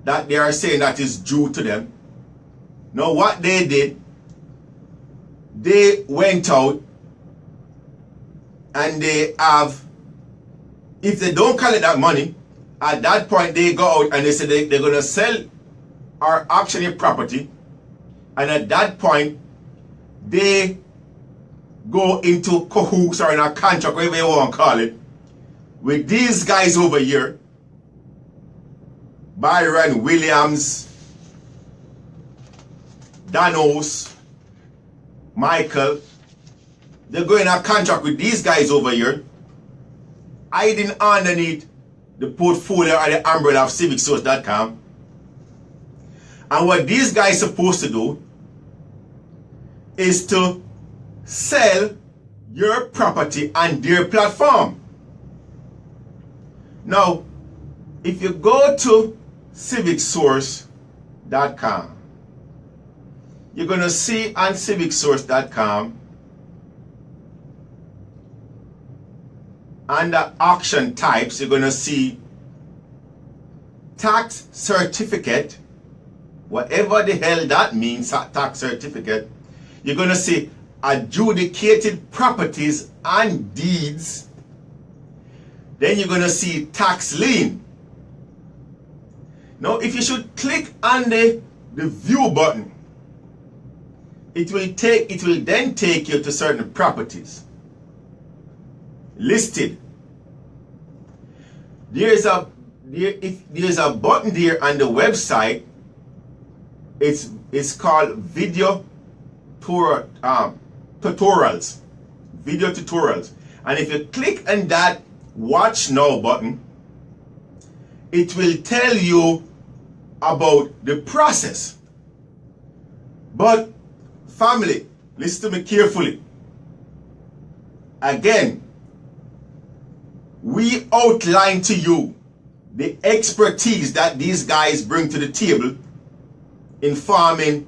that they are saying that is due to them. Now what they did, they went out and they have, if they don't collect that money, at that point they go out and they say they're going to sell or auction your property, and at that point they go into cahoots or in a contract, whatever you want to call it, with these guys over here, Byron Williams, Danos, Michael. They're going a contract with these guys over here, hiding underneath the portfolio or the umbrella of CivicSource.com. And what these guys are supposed to do is to sell your property on their platform. Now, if you go to CivicSource.com, you're going to see on CivicSource.com under auction types, you're going to see tax certificate, whatever the hell that means, tax certificate. You're going to see adjudicated properties and deeds. Then you're going to see tax lien. Now, if you should click on the view button, it will then take you to certain properties listed. There's a button there on the website. It's called video tutorials. Video tutorials. And if you click on that watch now button, it will tell you about the process. But family, listen to me carefully. Again, we outline to you the expertise that these guys bring to the table in farming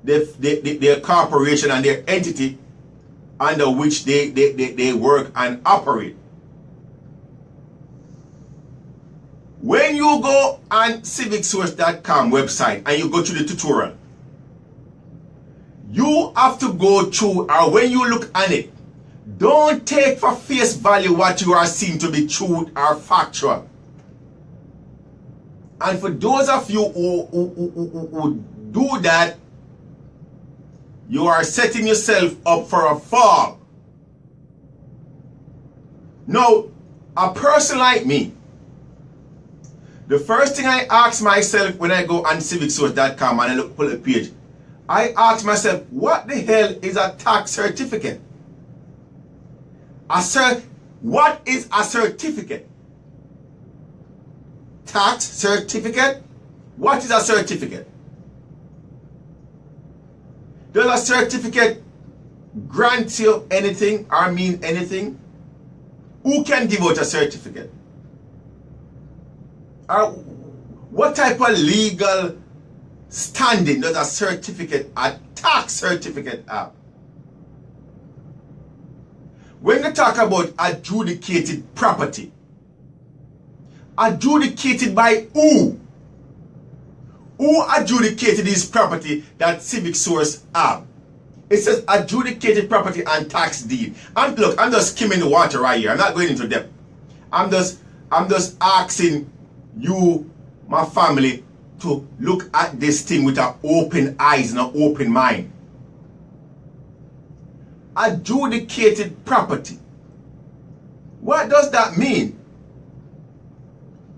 their corporation and their entity under which they work and operate. When you go on CivicSource.com website and you go to the tutorial, you have to go through, or when you look at it, don't take for face value what you are seeing to be true or factual. And for those of you who do that, you are setting yourself up for a fall. Now, a person like me, the first thing I ask myself when I go on CivicSource.com and I pull a page, I ask myself, what the hell is a tax certificate? What is a certificate? Tax certificate? What is a certificate? Does a certificate grant you anything or mean anything? Who can give out a certificate? What type of legal standing does a certificate, a tax certificate have? When you talk about adjudicated property, adjudicated by who? Who adjudicated this property that CivicSource have? It says adjudicated property and tax deed. And look, I'm just skimming the water right here. I'm not going into depth. I'm just asking you, my family, to look at this thing with an open eyes and an open mind. adjudicated property. What does that mean?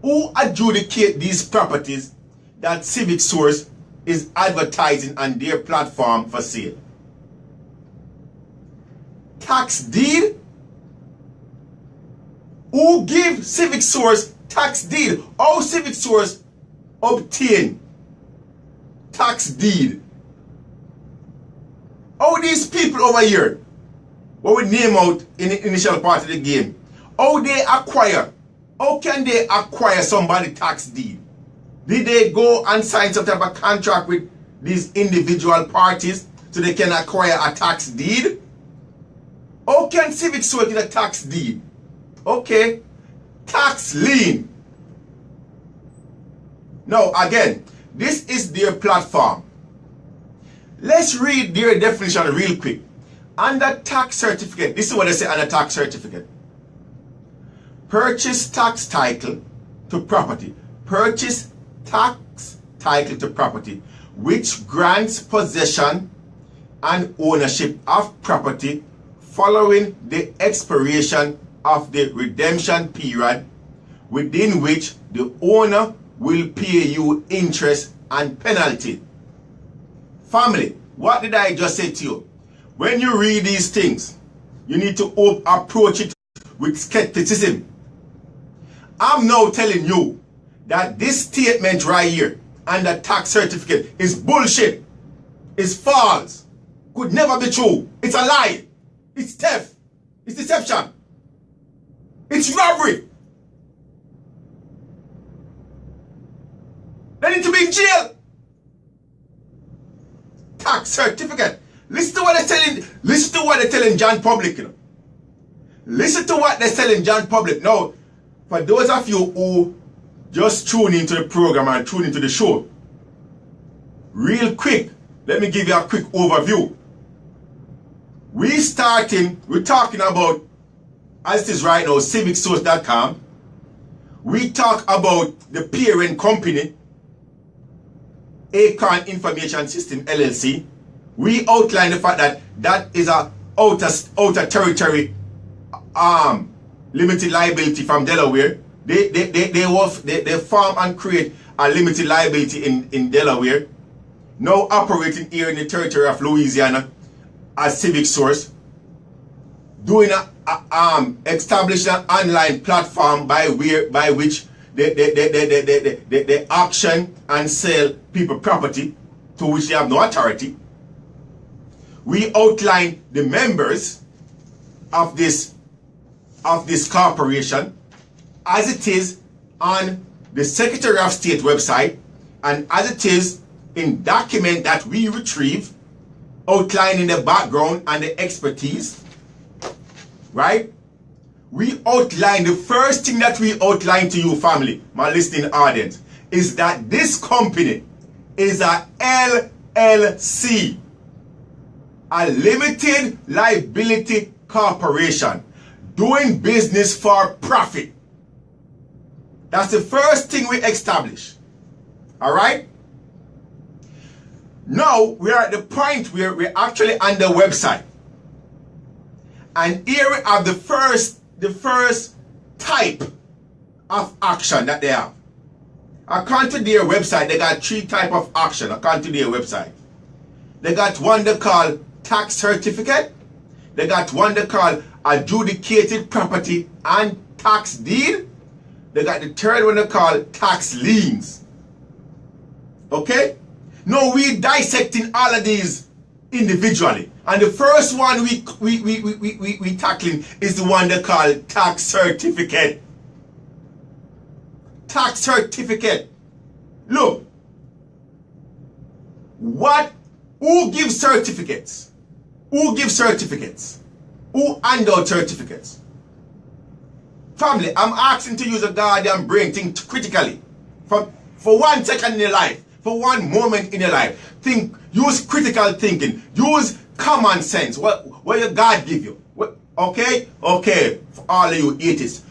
Who adjudicate these properties that CivicSource is advertising on their platform for sale? Tax deed? Who give CivicSource tax deed? How CivicSource obtain tax deed? How these people over here, what we name out in the initial part of the game, how they acquire, how can they acquire somebody tax deed? Did they go and sign some type of contract with these individual parties so they can acquire a tax deed? How can CivicSource get a tax deed? Okay, tax lien. Now again, this is their platform. Let's read their definition real quick. Under tax certificate, this is what they say under tax certificate. Purchase tax title to property. Purchase tax title to property, which grants possession and ownership of property following the expiration of the redemption period, within which the owner will pay you interest and penalty. Family, what did I just say to you? When you read these things, you need to approach it with skepticism. I'm now telling you that this statement right here under tax certificate is bullshit. It's false. Could never be true. It's a lie. It's theft. It's deception. It's robbery. They need to be in jail. Tax certificate. Listen to what they're telling. Listen to what they're telling John Public. You know. Listen to what they're telling John Public. Now, for those of you who just tune into the program and tune into the show, real quick, let me give you a quick overview. We're talking about, as it is right now, CivicSource.com. We talk about the parent company, Acorn Information System LLC. We outline the fact that that is a outer territory limited liability from Delaware. They form and create a limited liability in Delaware, now operating here in the territory of Louisiana as CivicSource, doing establishing an online platform by which they auction and sell people property to which they have no authority. We outline the members of this corporation as it is on the Secretary of State website and as it is in document that we retrieve, outlining the background and the expertise, right? We outline, the first thing that we outline to you, family, my listening audience, is that this company is a LLC, a limited liability corporation, doing business for profit. That's the first thing we establish. All right? Now we are at the point where we're actually on the website. And here we have the first type of action that they have. According to their website, they got 3 types of action according to their website. They got one they call tax certificate. They got one they call adjudicated property and tax deed. They got the third one they call tax liens. Okay? Now we dissecting all of these individually. And the first one we tackling is the one they call tax certificate. Tax certificate. Look. Who gives certificates? Who gives certificates? Who hand out certificates? Family, I'm asking to use a goddamn brain, think critically. For 1 second in your life, for 1 moment in your life, think, use critical thinking, use common sense. What your God give you? Okay? Okay, for all of you atheists.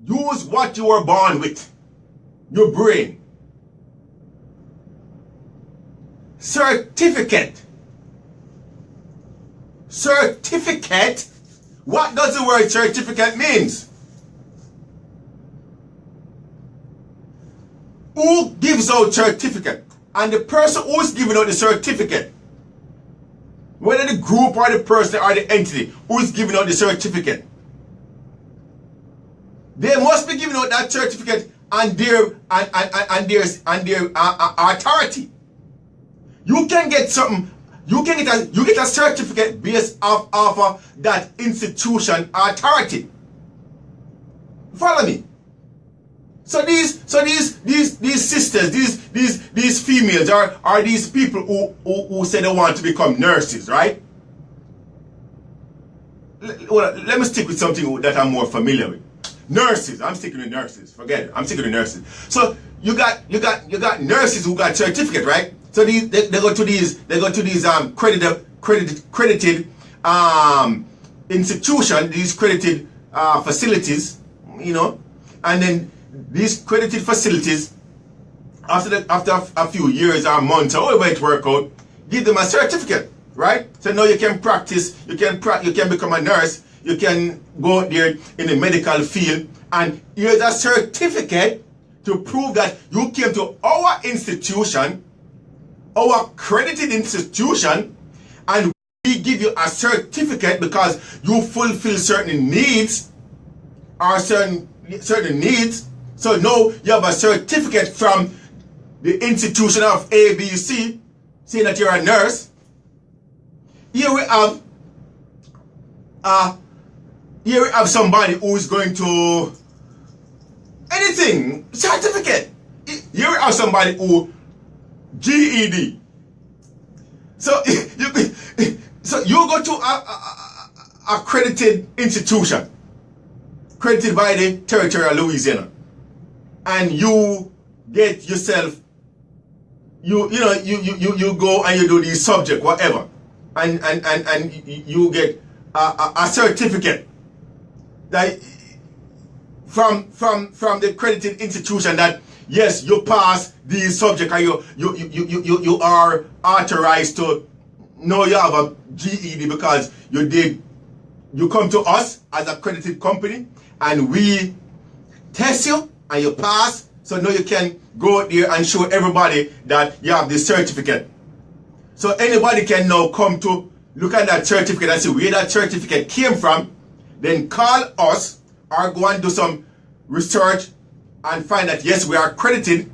Use what you were born with. Your brain. Certificate. certificate. What does the word certificate means? Who gives out certificate? And the person who is giving out the certificate, whether the group or the person or the entity who is giving out the certificate, they must be giving out that certificate and their authority. You can get something. You get a certificate based off that institution authority. Follow me. So these sisters, these females are these people who say they want to become nurses, right? Well, let me stick with something that I'm more familiar with. Nurses. I'm sticking with nurses. Forget it. I'm sticking with nurses. So you got nurses who got certificate, right? So they go to these credited institution, these credited facilities, you know, and then these credited facilities, after a few years or months or whatever it work out, give them a certificate, right? So now you can practice, you can become a nurse, you can go out there in the medical field, and here's a certificate to prove that you came to our institution, our accredited institution, and we give you a certificate because you fulfill certain needs or certain needs. So now you have a certificate from the institution of ABC saying that you're a nurse. Here we have somebody who is going to anything certificate. Here we have somebody who GED. So you go to a accredited institution, accredited by the territory of Louisiana, and you get yourself, you go and you do the subject, whatever, and you get a certificate that from the accredited institution that yes, you pass the subject, and you are authorized to know you have a GED because you come to us as a accredited company and we test you and you pass, so now you can go out there and show everybody that you have this certificate. So anybody can now come to look at that certificate and see where that certificate came from, then call us or go and do some research and find that yes, we are accredited,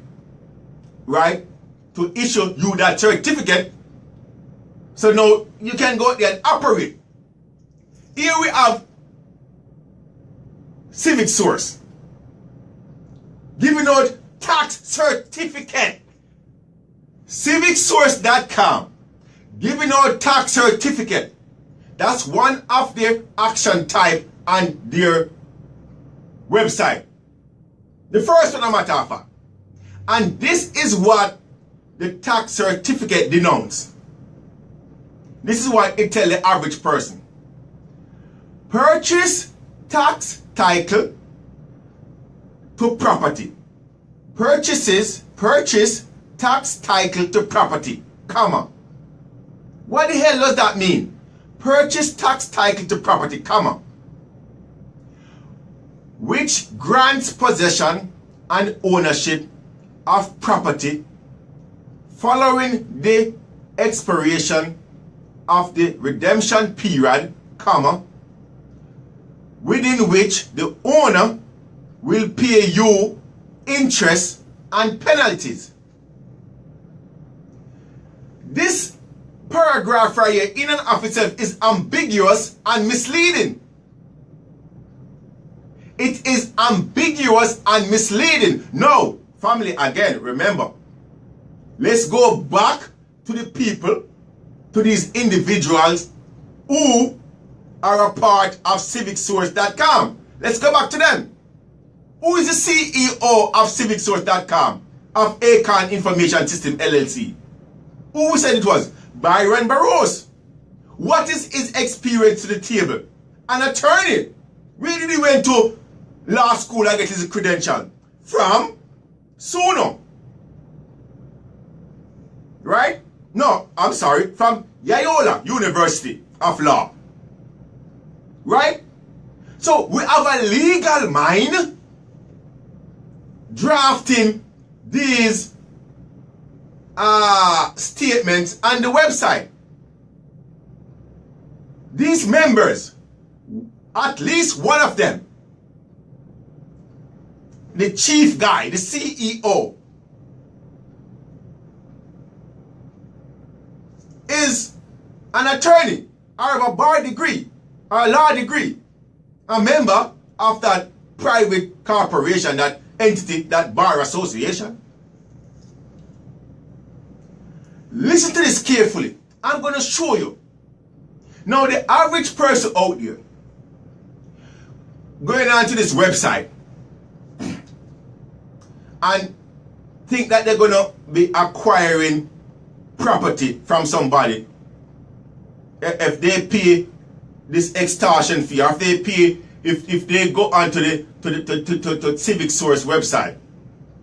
right, to issue you that certificate. So now you can go out there and operate. Here we have CivicSource giving out tax certificate. CivicSource.com giving out tax certificate. That's one of their action type on their website. The first one, a matter of fact. And this is what the tax certificate denounces. This is what it tells the average person. Purchase tax title to property. Purchase tax title to property, comma. What the hell does that mean? Purchase tax title to property, comma, which grants possession and ownership of property following the expiration of the redemption period, comma, within which the owner will pay you interest and penalties. This paragraph right here in and of itself is ambiguous and misleading. It is ambiguous and misleading. No, family, again, remember, let's go back to the people, to these individuals who are a part of CivicSource.com. Let's go back to them. Who is the CEO of CivicSource.com, of Acorn Information System LLC? Who said it was? Byron Barros. What is his experience to the table? An attorney. Where did he went to law school and get his credential? From Suno. Right? No, I'm sorry, from Yayola University. of law. Right? So we have a legal mind drafting these statements on the website. These members, at least one of them, the chief guy, the CEO, is an attorney or have a bar degree or a law degree, a member of that private corporation, that entity, that bar association. Listen to this carefully. I'm going to show you. Now, the average person out there going on to this website and think that they're going to be acquiring property from somebody if they pay this extortion fee, or if they pay, if they go onto the CivicSource website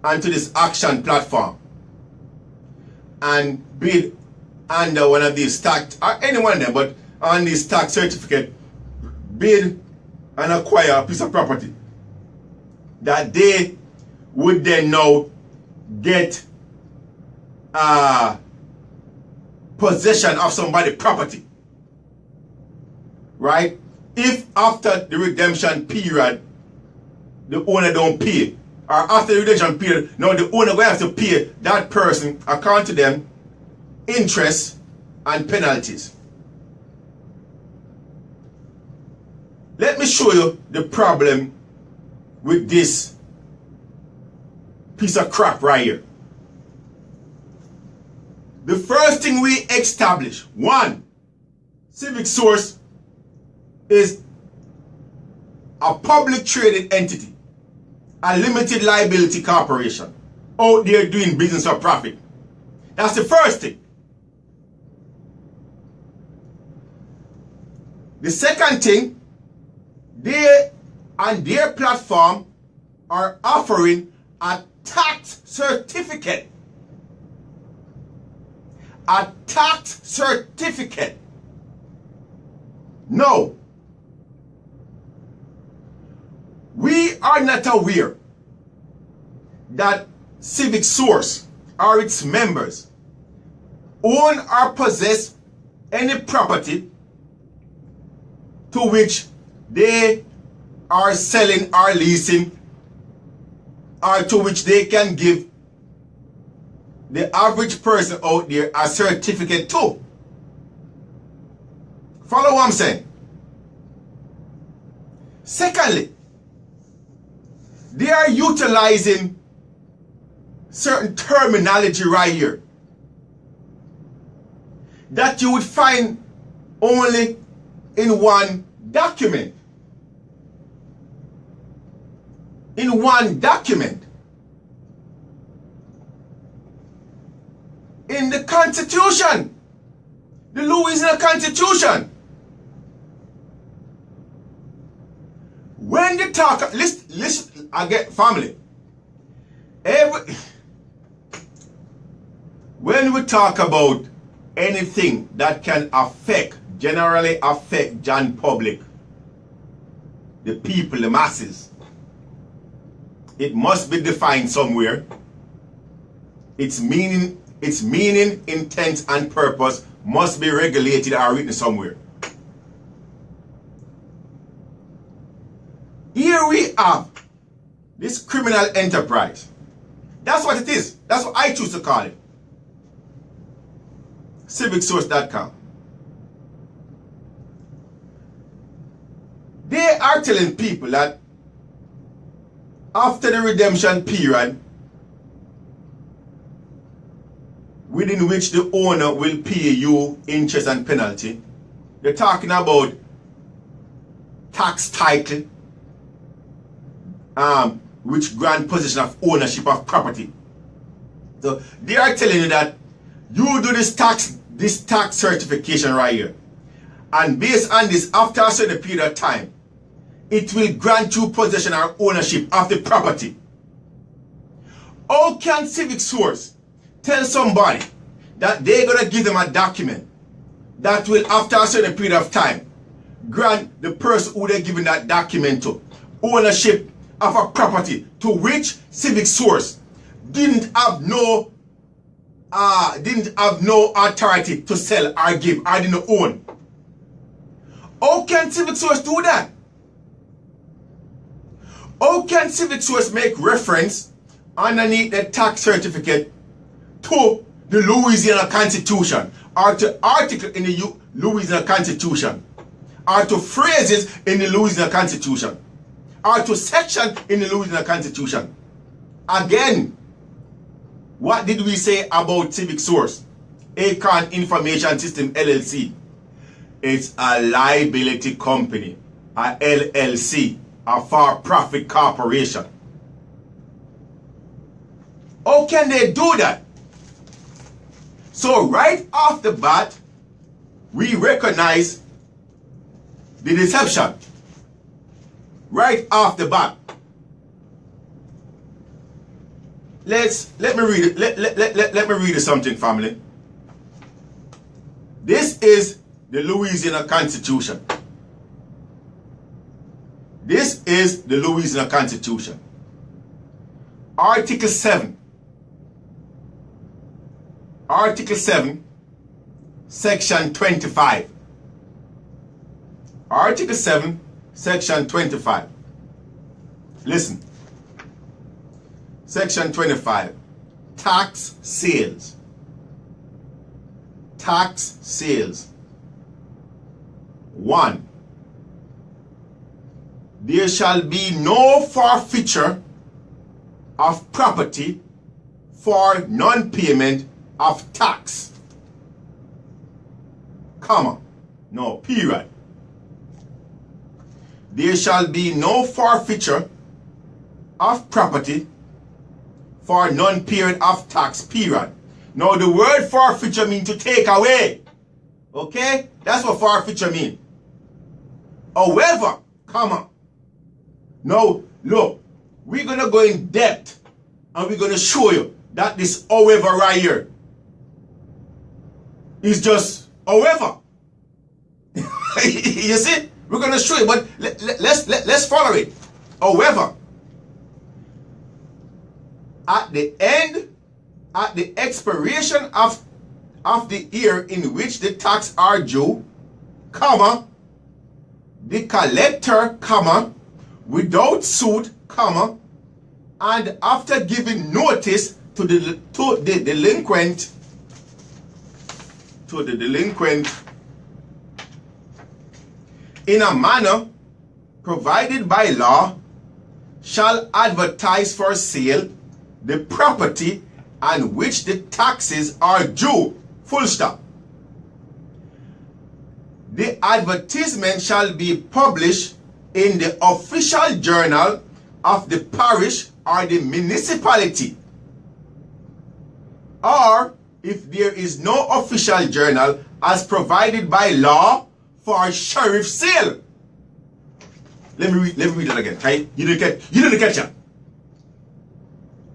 and to this action platform and bid under one of these tax, or any one of them, but on this tax certificate, bid and acquire a piece of property, that they would then now get possession of somebody's property, right? If after the redemption period the owner don't pay, or after the redemption period, now the owner will have to pay that person, according to them, interest and penalties. Let me show you the problem with this piece of crap right here. The first thing we establish, one, CivicSource is a public traded entity, a limited liability corporation out there doing business for profit. That's the first thing. The second thing, they on their platform are offering a tax certificate. A tax certificate. No. We are not aware that CivicSource or its members own or possess any property to which they are selling or leasing, or to which they can give the average person out there a certificate to. Follow what I'm saying? Secondly, they are utilizing certain terminology right here that you would find only in one document. In one document. In the Constitution. The Louisiana Constitution. When you talk, listen, I get family. When we talk about anything that can generally affect John public, the people, the masses, it must be defined somewhere. Its meaning, intent, and purpose must be regulated or written somewhere. Here we have this criminal enterprise. That's what it is. That's what I choose to call it. CivicSource.com. They are telling people that after the redemption period, within which the owner will pay you interest and penalty, they're talking about tax title, which grant possession of ownership of property. So they are telling you that you do this tax certification right here, and based on this, after a certain period of time, it will grant you possession or ownership of the property. How can CivicSource tell somebody that they're going to give them a document that will, after a certain period of time, grant the person who they're giving that document to ownership of a property to which CivicSource didn't have no authority to sell or give or didn't own. How can CivicSource do that? How can CivicSource make reference underneath the tax certificate to the Louisiana Constitution or to article in the Louisiana Constitution or to phrases in the Louisiana Constitution or to section in the Louisiana Constitution? Again, what did we say about CivicSource? Acorn Information System LLC. It's a liability company, a LLC, a for-profit corporation. How can they do that? So right off the bat, we recognize the deception. Right off the bat. Let me read it. Let me read you something, family. This is the Louisiana Constitution. This is the Louisiana Constitution. Article 7. Article 7, Section 25. Article 7, Section 25. Listen. Section 25. Tax sales. Tax sales. 1. There shall be no forfeiture of property for non-payment of tax, comma, no, period. There shall be no forfeiture of property for non-payment of tax, period. Now the word forfeiture means to take away. Okay? That's what forfeiture means. However, comma. Now, look, we're going to go in depth and we're going to show you that this however right here is just however. You see? We're going to show you, but let's follow it. However, at the expiration of the year in which the tax are due, comma, the collector, comma, without suit, comma, and after giving notice to the delinquent in a manner provided by law, shall advertise for sale the property on which the taxes are due, full stop. The advertisement shall be published in the official journal of the parish or the municipality, or if there is no official journal, as provided by law for sheriff sale. Let me read that again, okay? You didn't catch that.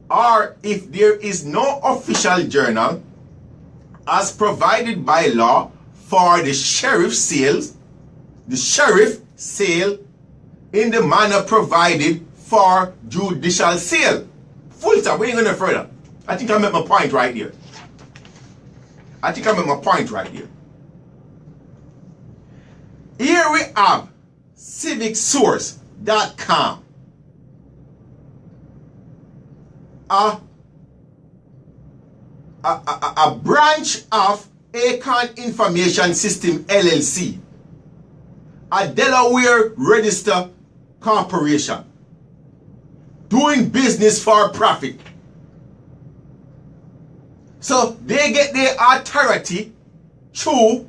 Or if there is no official journal as provided by law for the sheriff sales, in the manner provided for judicial sale. Full stop. We ain't going further. I think I made my point right here. Here we have CivicSource.com. A branch of Acorn Information System LLC, a Delaware registered corporation doing business for profit. So they get their authority through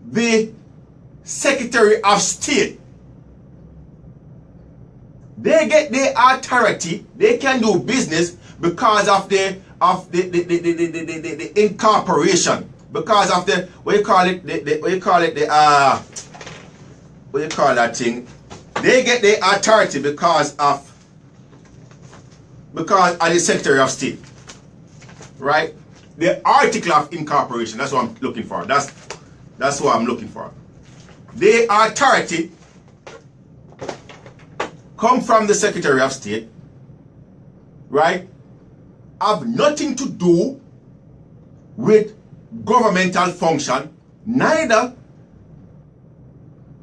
the Secretary of State. They get their authority. They can do business because of the incorporation, because of the what you call that thing. They get their authority because of the Secretary of State, right? The article of incorporation. That's what I'm looking for. That's That's what I'm looking for. The authority come from the Secretary of State, right? Have nothing to do with governmental function, neither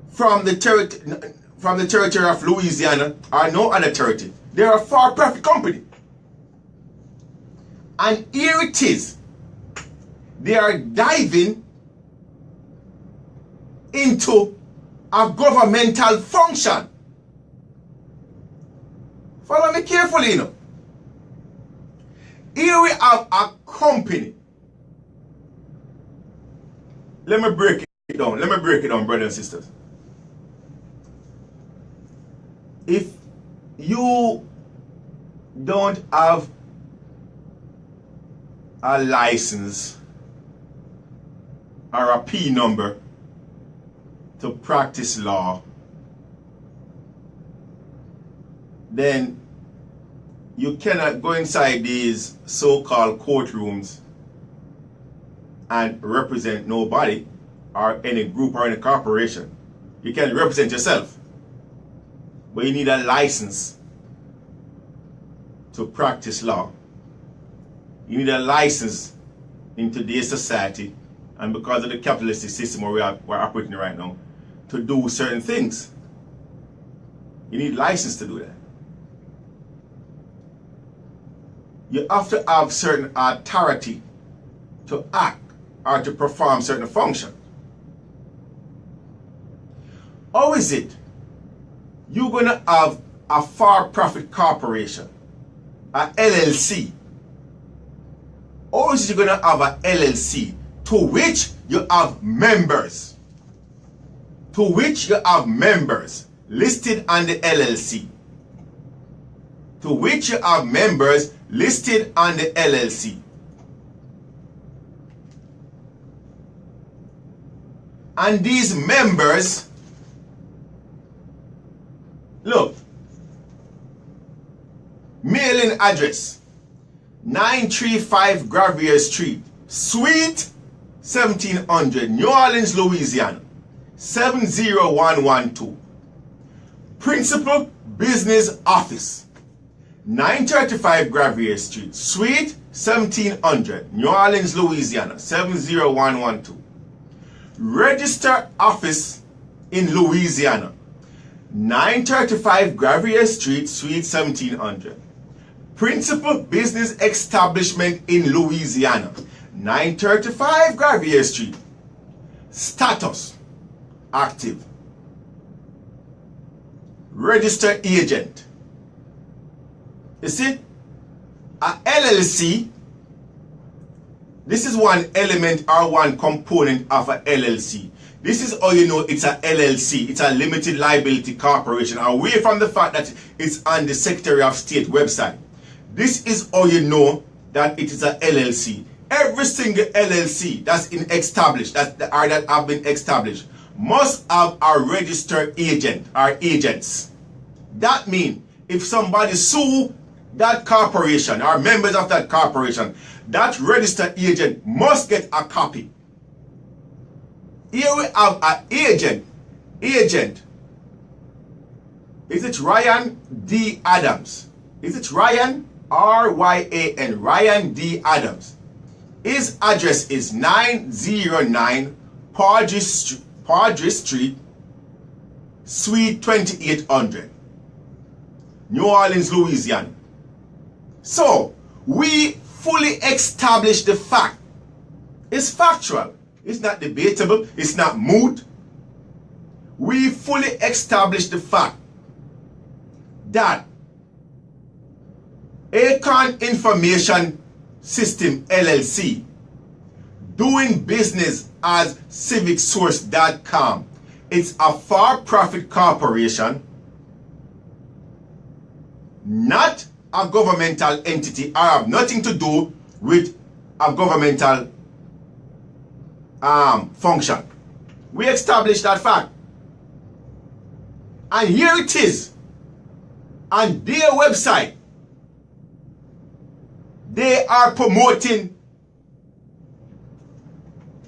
from the territory of Louisiana or no other territory. They're a for-profit company. And here it is. They are diving into a governmental function. Follow me carefully, you know. Here we have a company. Let me break it down. Let me break it down, brothers and sisters. If you don't have a license or a P number to practice law, then you cannot go inside these so-called courtrooms and represent nobody or any group or any corporation. You can represent yourself, but you need a license to practice law. You need a license in today's society, and because of the capitalistic system where we're operating right now, to do certain things. You need license to do that. You have to have certain authority to act or to perform certain function. How is it you're going to have a for-profit corporation, a LLC? How is it you're going to have a LLC to which you have members? To which you have members listed on the LLC. To which you have members listed on the LLC. And these members, look, mailing address 935 Gravier Street, Suite 1700, New Orleans, Louisiana 70112. Principal Business Office 935 Gravier Street, Suite 1700, New Orleans, Louisiana 70112. Register Office in Louisiana 935 Gravier Street, Suite 1700. Principal Business Establishment in Louisiana 935 Gravier Street. Status: active. Register agent. You see, a LLC, this is one element or one component of a LLC. This is how you know it's a LLC. It's a limited liability corporation, away from the fact that it's on the Secretary of State website. This is how you know that it is a LLC. Every single LLC that's established, that have been established, must have a registered agent or agents. That means if somebody sue that corporation or members of that corporation, that registered agent must get a copy. Here we have an agent. Agent. Is it Ryan D. Adams? Is it Ryan? R-Y-A-N. Ryan D. Adams. His address is 909 Padre Street, Suite 2800, New Orleans, Louisiana. So, we fully established the fact. It's factual. It's not debatable. It's not moot. We fully established the fact that Acorn Information System LLC, doing business as CivicSource.com, it's a for-profit corporation, not a governmental entity, or have nothing to do with a governmental function. We established that fact. And here it is on their website. They are promoting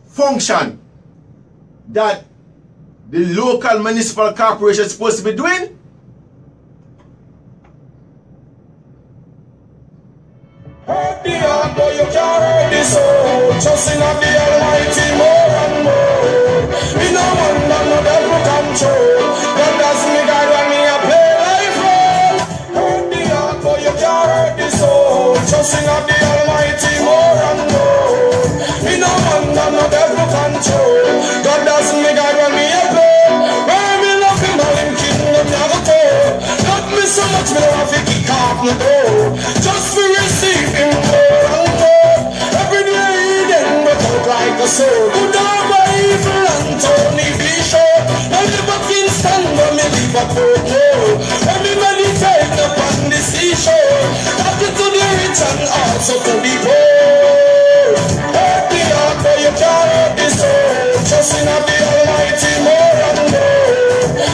function that the local municipal corporation is supposed to be doing? Hurt the heart, but you can't hurt the soul. Trusting of the Almighty more and more. Me no wonder no devil control. God does me guide when me a play life role. Hurt the heart, but you can't hurt the soul. Trusting of the Almighty more and more. Me no wonder no devil control. God does me guide when me a play. Where me love him all him kingdom never go. Love me so much me don't have to kick off no door. Just for receive him more and more. Every day he then but out like a soul. Good over evil and Tony be sure. I live up in stand but me live up out more. When me meditate upon the seashore. Talking to the rich and also to the poor. Hurt the heart but you can't hurt the soul. Trusting of the Almighty more and more.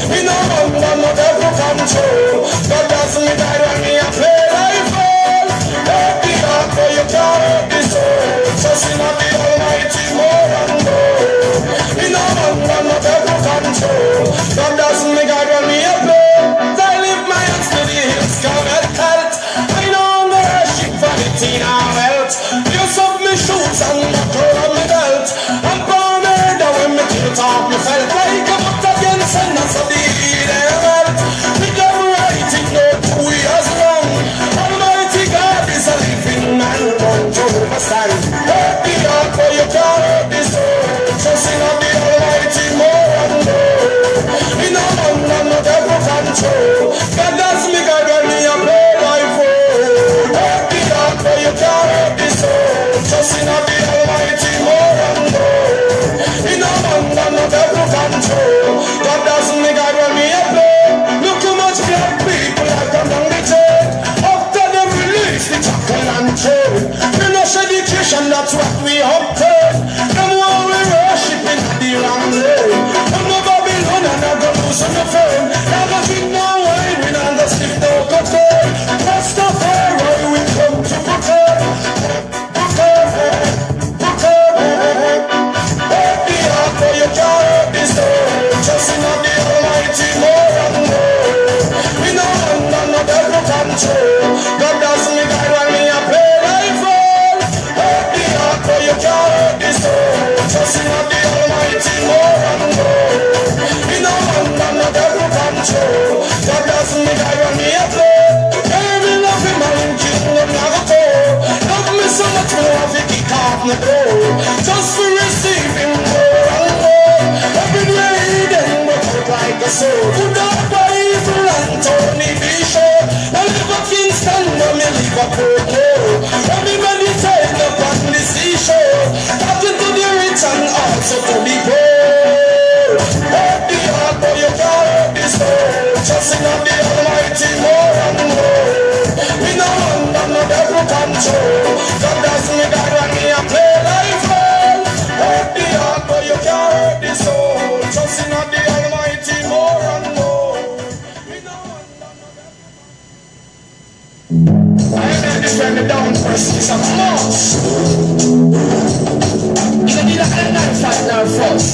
Me no wonder no devil control. God does me guide when me a play life roll. Hurt the heart but you can't hurt the soul. Trusting of the Almighty more and more. Me no wonder no devil control. God does me guide when me a play. I lift my hands to the hills, come and health. I know the worship vanity now health. Use up me shoes and buckle on me belt. And pound me head when me tilt off me felt. Like a butt against and that's a deed and melt. Me got right, it no 2 years wrong. Almighty God is a living man, won't you understand? Hurt the heart but you can't hurt the soul. Trusting of the Almighty more and more. Me no wonder no devil control. God does me guide when me a play life roll. Hurt the heart but you can't hurt the soul. Trusting of the Almighty more and more. Me no wonder no devil control. God does me guide when me a play. Look how much black people have come down the chain. After them release the chuckle and chain. Me no education, that's what we obtain. Them while we worshiping the wrong way. I'm no Babylon and I go lose on the fame. Now go drink no wine, we not go stiff no cocaine. Rastafari we come to protect. Hurt the heart but you can't hurt the soul. Trusting of the Almighty more and more. Me no wonder no devil control. God does me guide when me a play life roll. Hurt the heart but you can't hurt the soul. Trusting of the Almighty more and more. Me no wonder no devil control. God does me guide when me a play. Hey, me love him and him kingdom never go. Love me so much me don't have to kick off no door. Just for receive him more and more. Every day he then but out like a soul. Good over evil and Tony be sure. I live up Kingston but me live up out more. When me meditate upon the seashore. Talking to the rich and also to the poor. Hurt the heart but you can't hurt the soul. Trusting of the Almighty more and more. Me no wonder no devil control. God does me guide when me a play life roll. Hurt the heart but you can't hurt the soul. Trusting of the Almighty more and more. Me no wonder no devil. I am this when the down first is a must. You don't need a hand and fight nor fuss.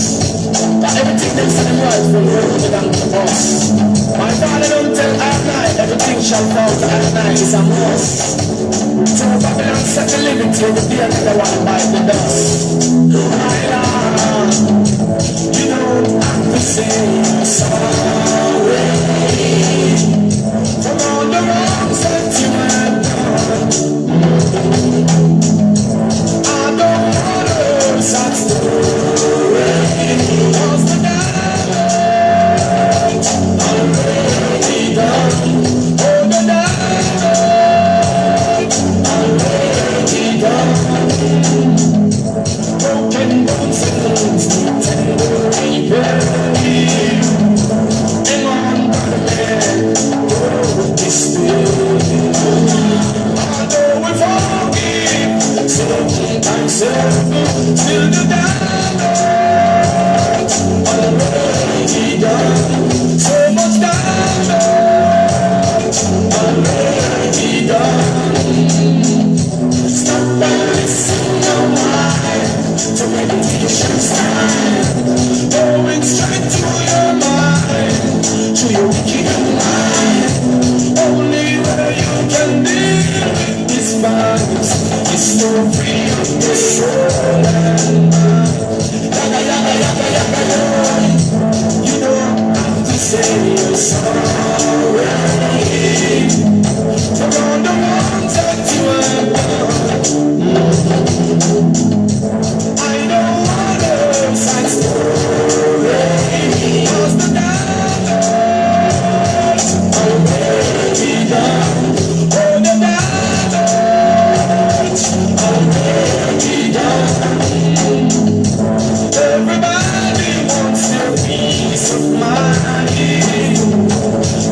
But everything them say them right will roll me down the bus. My father don't tell all night, everything shall fall to all night is a must. So Babylon set a limit till the day that they want by the dust. My Lord, you don't have to say sorry for all the wrongs that you have done. I don't want to hear that story, 'cause the damage already done. Oh, the damage already done. Broken bones and bones need tender repair. Hang on by the man, oh, despair. Although we forgive, sometimes still the damage already done. So much damage already done. Stop and listen your mind to meditation stand. of the soul and mind. You don't have to say you're sorry for all the wrongs that you have done. I don't want a sad story, 'cause the damage already done. Oh, the damage already done. Everybody wants their peace of mind,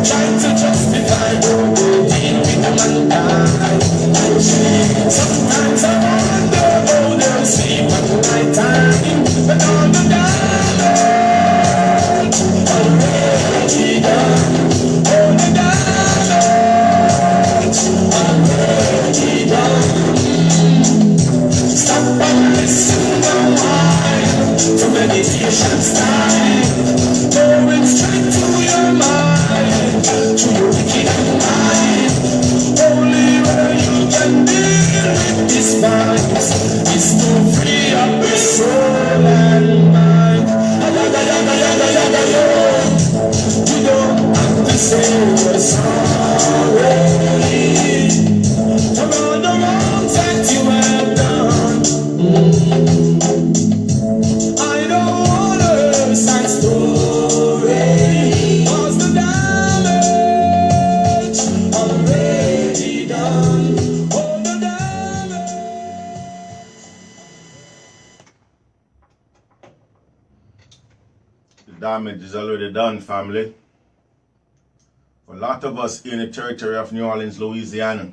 trying to justify what they did with them and die. Sometimes I wonder how they'll sleep at night time, but all the damage already done. All the damage already done. Stop and listen a while to meditation's time, going straight to your mind, to your wicked mind. Only where you can deal with this vice is to free up your soul and mind. You don't have to say you're sorry for all the wrongs that you have done. I don't want a sad story, 'cause the damage already done. Oh, the damage. The damage is already done, family. For a lot of us here in the territory of New Orleans, Louisiana,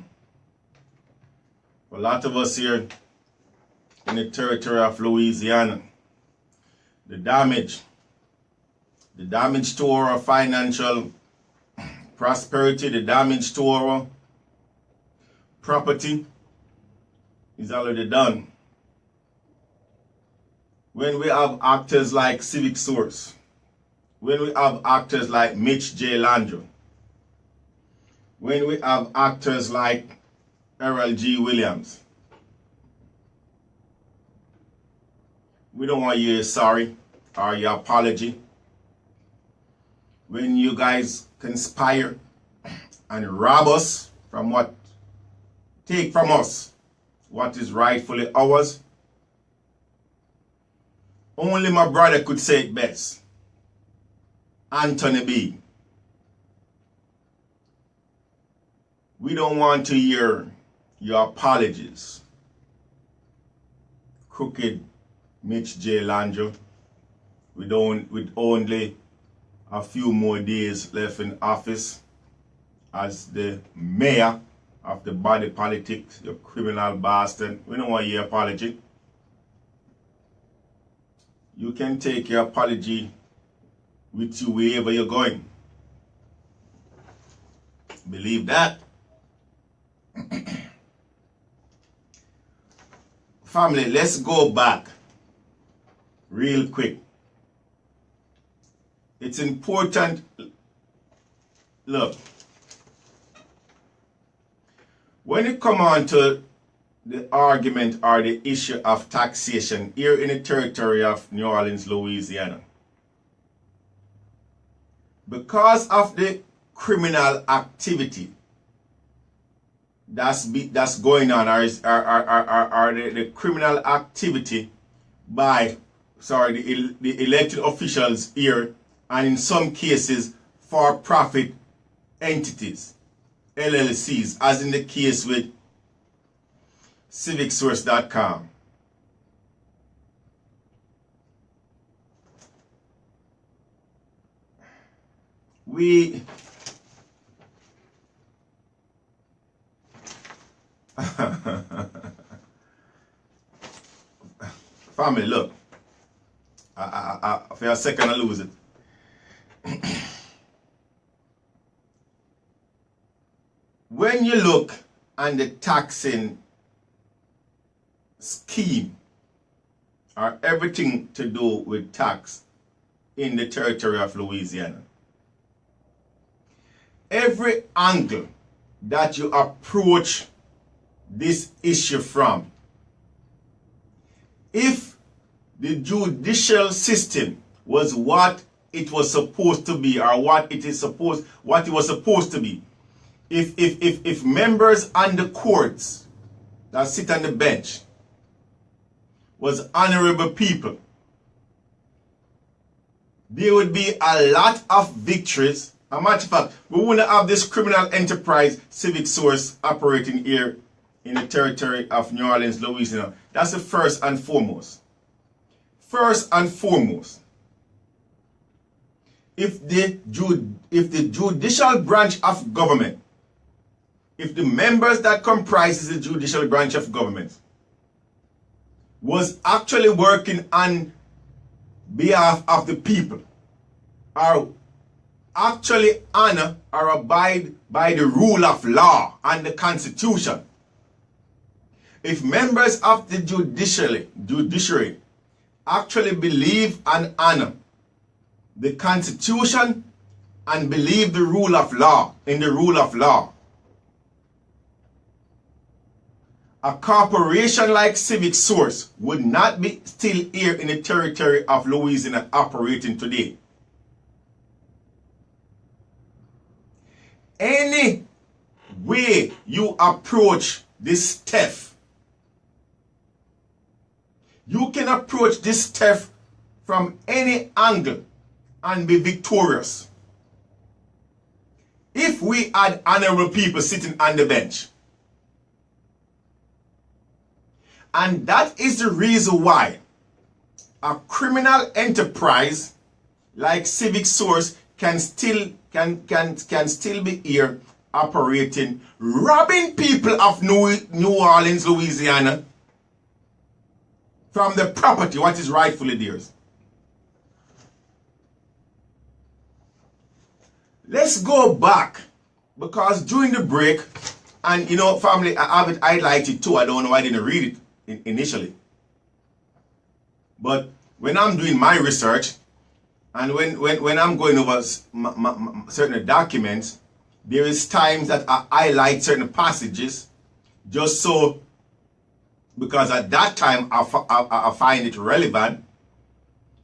for a lot of us here in the territory of Louisiana, the damage to our financial prosperity, the damage to our property is already done. When we have actors like CivicSource, when we have actors like Mitch J. Landry, when we have actors like Errol G. Williams, we don't want your sorry or your apology. When you guys conspire and rob us from what, take from us what is rightfully ours, only my brother could say it best. Anthony B. We don't want to hear your apologies. Crooked Mitch J. Landry, with only a few more days left in office as the mayor of the body politics, you criminal bastard. We don't want your apology. You can take your apology with you wherever you're going. Believe that. Family, let's go back real quick. It's important. Look, when it comes on to the argument or the issue of taxation here in the territory of New Orleans, Louisiana, because of the criminal activity that's going on, or the criminal activity by the elected officials here, and in some cases for-profit entities, LLCs, as in the case with CivicSource.com. We family, look, for a second I lose it. When you look at the taxing scheme or everything to do with tax in the territory of Louisiana, every angle that you approach this issue from if the judicial system was what it was supposed to be, or what it was supposed to be, if members on the courts that sit on the bench was honorable people, there would be a lot of victories. As a matter of fact, we wouldn't have this criminal enterprise CivicSource operating here in the territory of New Orleans, Louisiana. That's the first and foremost. First and foremost, if the judicial branch of government, if the members that comprises the judicial branch of government was actually working on behalf of the people, or actually honor or abide by the rule of law and the Constitution, if members of the judiciary actually believe and honor the Constitution and believe the rule of law, in the rule of law, a corporation like CivicSource would not be still here in the territory of Louisiana operating today. Any way you approach this theft, you can approach this theft from any angle and be victorious. If we had honorable people sitting on the bench. And that is the reason why a criminal enterprise like CivicSource can still be here operating, robbing people of New Orleans, Louisiana from the property what is rightfully theirs. Let's go back, because during the break, and you know, family, I have it highlighted too. I don't know why I didn't read it initially. But when I'm doing my research, and when I'm going over certain documents, there is times that I highlight certain passages just so, because at that time I find it relevant,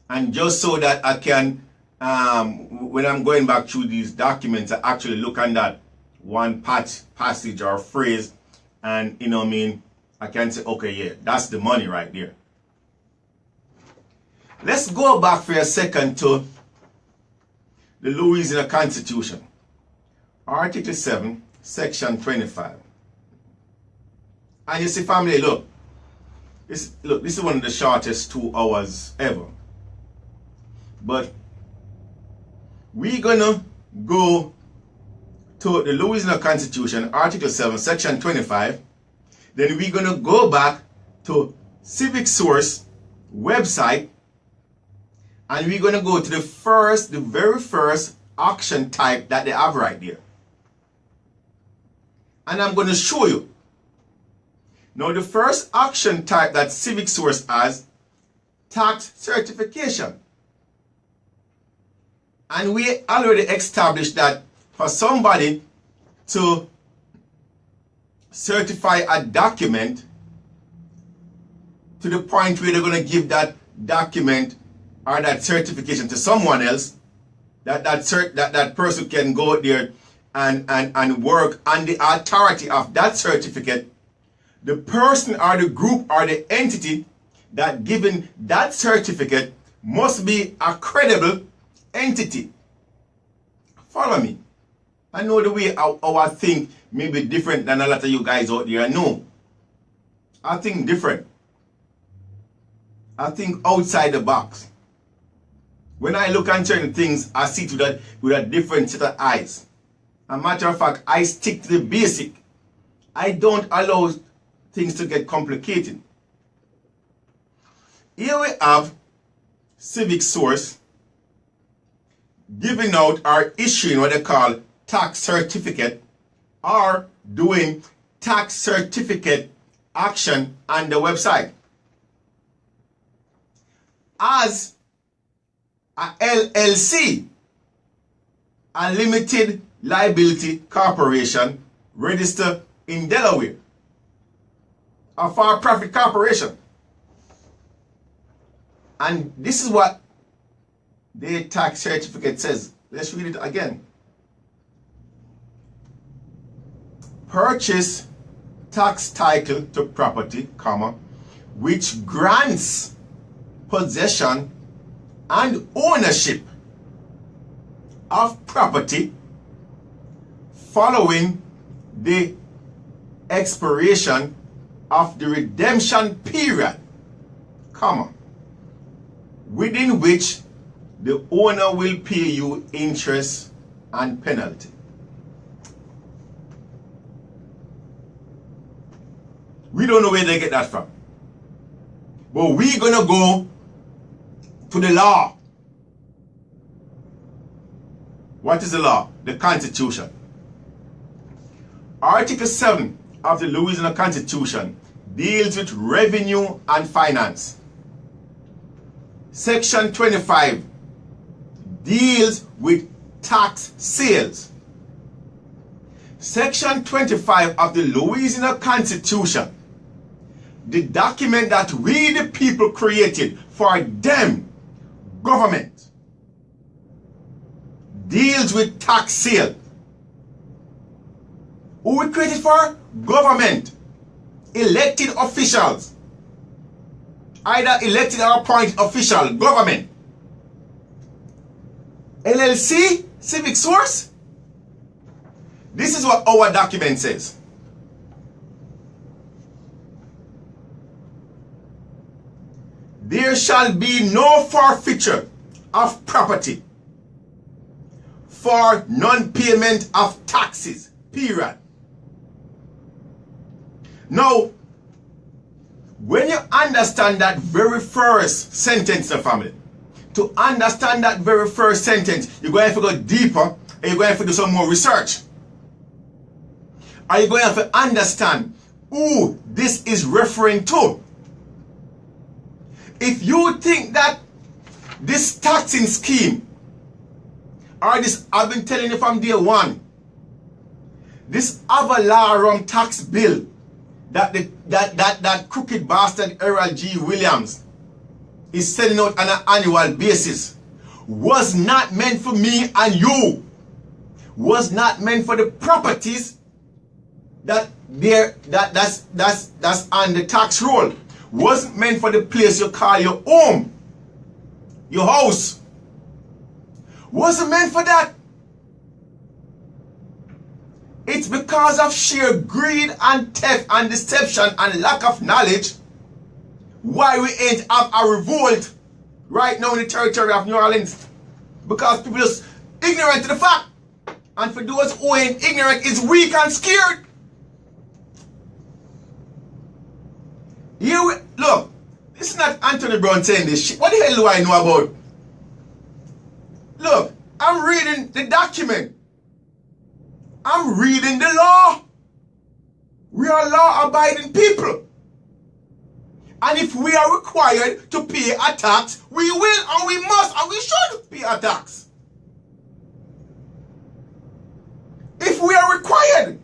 and just so that I can, when I'm going back through these documents, I actually look at that one passage or phrase, and you know what I mean, I can say, okay, yeah, that's the money right there. Let's go back for a second to the Louisiana Constitution. Article 7, Section 25. And you see, family, look, this is one of the shortest 2 hours ever. But we're gonna go to the Louisiana Constitution, Article 7, Section 25. Then we're gonna go back to CivicSource website, and we're gonna go to the very first action type that they have right there. And I'm gonna show you. Now, the first action type that CivicSource has, tax certification. And we already established that for somebody to certify a document to the point where they're going to give that document or that certification to someone else, that person can go there and work on the authority of that certificate, the person or the group or the entity that given that certificate must be a credible entity. Follow me. I know the way how I think may be different than a lot of you guys out there. I know. I think different. I think outside the box. When I look at certain things, I see it with a different set of eyes. As a matter of fact, I stick to the basic. I don't allow things to get complicated. Here we have CivicSource giving out or issuing what they call tax certificate, or doing tax certificate action on the website. As a LLC, a limited liability corporation registered in Delaware, a for-profit corporation. And this is what the tax certificate says. Let's read it again. Purchase tax title to property, comma, which grants possession and ownership of property following the expiration of the redemption period, comma, within which the owner will pay you interest and penalty. We don't know where they get that from. But we're going to go to the law. What is the law? The Constitution. Article 7 of the Louisiana Constitution deals with revenue and finance. Section 25 deals with tax sales. Section 25 of the Louisiana Constitution, the document that we the people created for them, government, deals with tax sale. Who we created for? Government. Elected officials. Either elected or appointed official, government. LLC, CivicSource. This is what our document says. There shall be no forfeiture of property for non-payment of taxes, period. Now, when you understand that very first sentence, the family, to understand that very first sentence, you're going to have to go deeper and you're going to have to do some more research. Are you going to have to understand who this is referring to? If you think that this taxing scheme, or this, I've been telling you from day one, this Avalarum tax bill that crooked bastard Errol G. Williams is sending out on an annual basis was not meant for me and you, was not meant for the properties that's on the tax roll, wasn't meant for the place you call your home, your house, wasn't meant for that. It's because of sheer greed and theft and deception and lack of knowledge why we ain't have a revolt right now in the territory of New Orleans. Because people just ignorant to the fact. And for those who ain't ignorant, is weak and scared. Here look, this is not Anthony Brown saying this shit. What the hell do I know about? Look, I'm reading the document. I'm reading the law. We are law-abiding people. And if we are required to pay a tax, we will and we must and we should pay a tax. If we are required.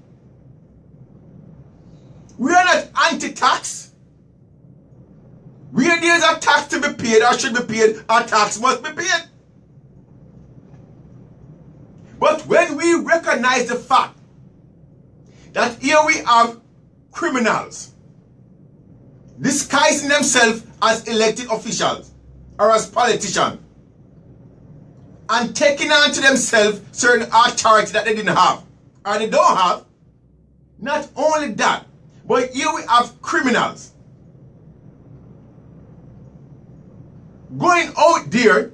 We are not anti-tax. Where there is a tax to be paid or should be paid, a tax must be paid. But when we recognize the fact that here we have criminals disguising themselves as elected officials or as politicians and taking on to themselves certain authority that they didn't have or they don't have, not only that, but here we have criminals going out there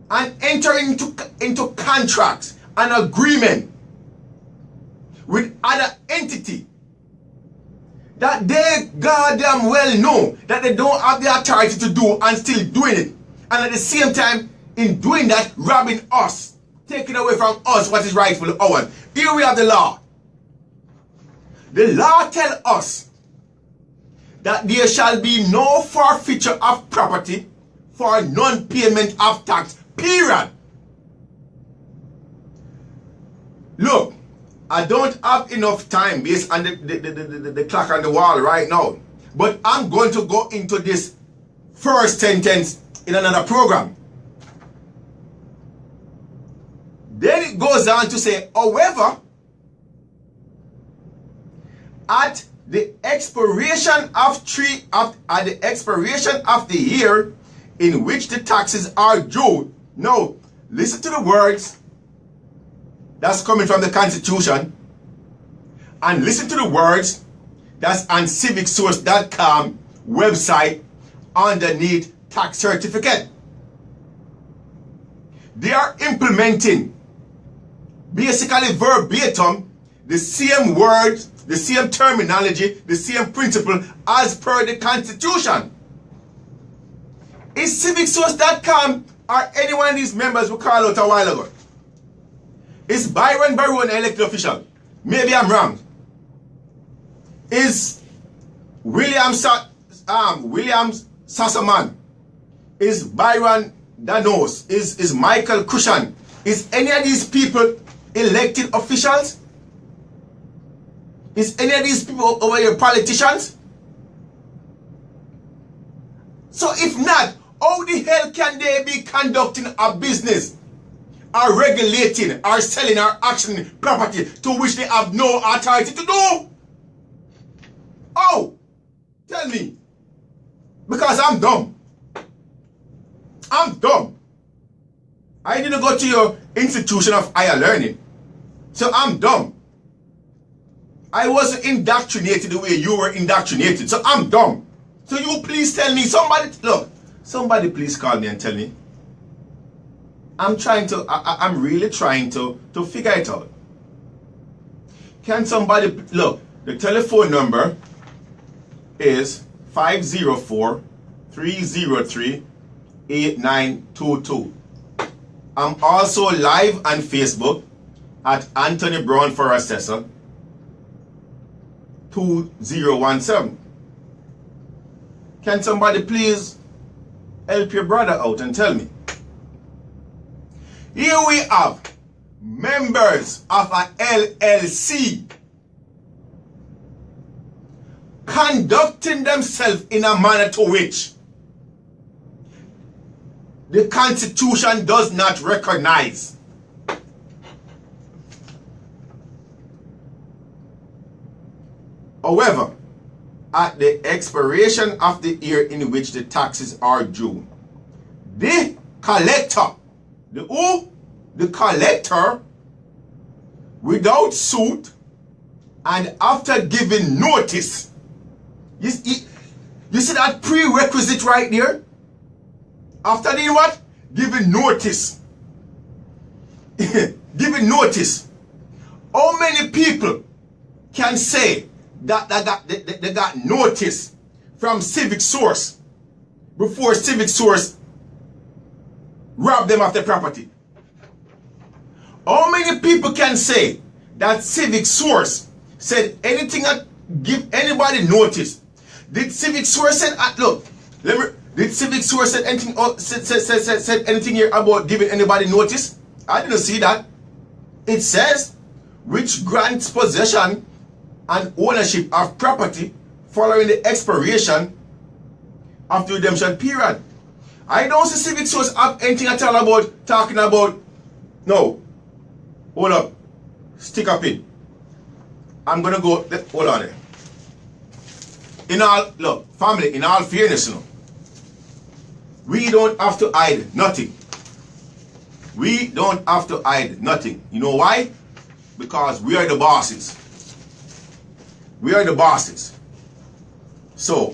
and entering into contracts and agreement with other entity that they goddamn well know that they don't have the authority to do and still doing it. And at the same time, in doing that, robbing us, taking away from us what is rightfully ours. Here we have the law. The law tells us that there shall be no forfeiture of property for non-payment of tax, period. Look, I don't have enough time based on the clock on the wall right now, but I'm going to go into this first sentence in another program. Then it goes on to say, however, at the expiration of the year in which the taxes are due. Now, listen to the words that's coming from the Constitution, and listen to the words that's on CivicSource.com website underneath tax certificate. They are implementing basically verbatim the same words, the same terminology, the same principle as per the Constitution. Is CivicSource.com or any one of these members we called out a while ago? Is Byron Barrow an elected official? Maybe I'm wrong. Is William Sassaman? Is Byron Danos? Is Michael Cushion? Is any of these people elected officials? Is any of these people over here politicians? So if not, how the hell can they be conducting a business, or regulating, or selling, or auctioning property to which they have no authority to do? Oh, tell me. Because I'm dumb. I'm dumb. I didn't go to your institution of higher learning. So I'm dumb. I wasn't indoctrinated the way you were indoctrinated. So I'm dumb. So you please tell me, somebody please call me and tell me. I'm really trying to figure it out. Can somebody, look, the telephone number is 504-303-8922. I'm also live on Facebook at Anthony Brown for Assessor 2017. Can somebody please help your brother out and tell me? Here we have members of an LLC conducting themselves in a manner to which the Constitution does not recognize. However, at the expiration of the year in which the taxes are due, the collector, the collector, without suit and after giving notice, you see that prerequisite right there? After doing what? Giving notice. Giving notice. How many people can say that they got notice from CivicSource before CivicSource robbed them of their property? How many people can say that CivicSource said anything that give anybody notice? Did CivicSource say, look, did CivicSource said anything said anything here about giving anybody notice? I didn't see that. It says which grants possession and ownership of property following the expiration of the redemption period. I don't see CivicSource have anything at all about talking about. No. Hold up. Stick up in. I'm gonna go. Hold on there. Look, family, in all fairness, we don't have to hide nothing. We don't have to hide nothing. You know why? Because we are the bosses. We are the bosses. So,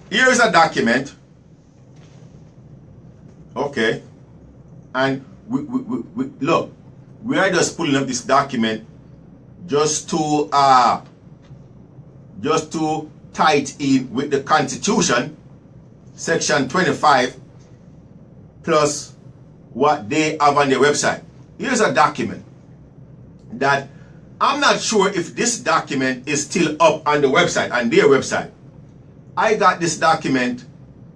here's a document. Okay. And we look, we are just pulling up this document just to tie it in with the Constitution, Section 25, plus what they have on their website. Here's a document that I'm not sure if this document is still up on the website, on their website. I got this document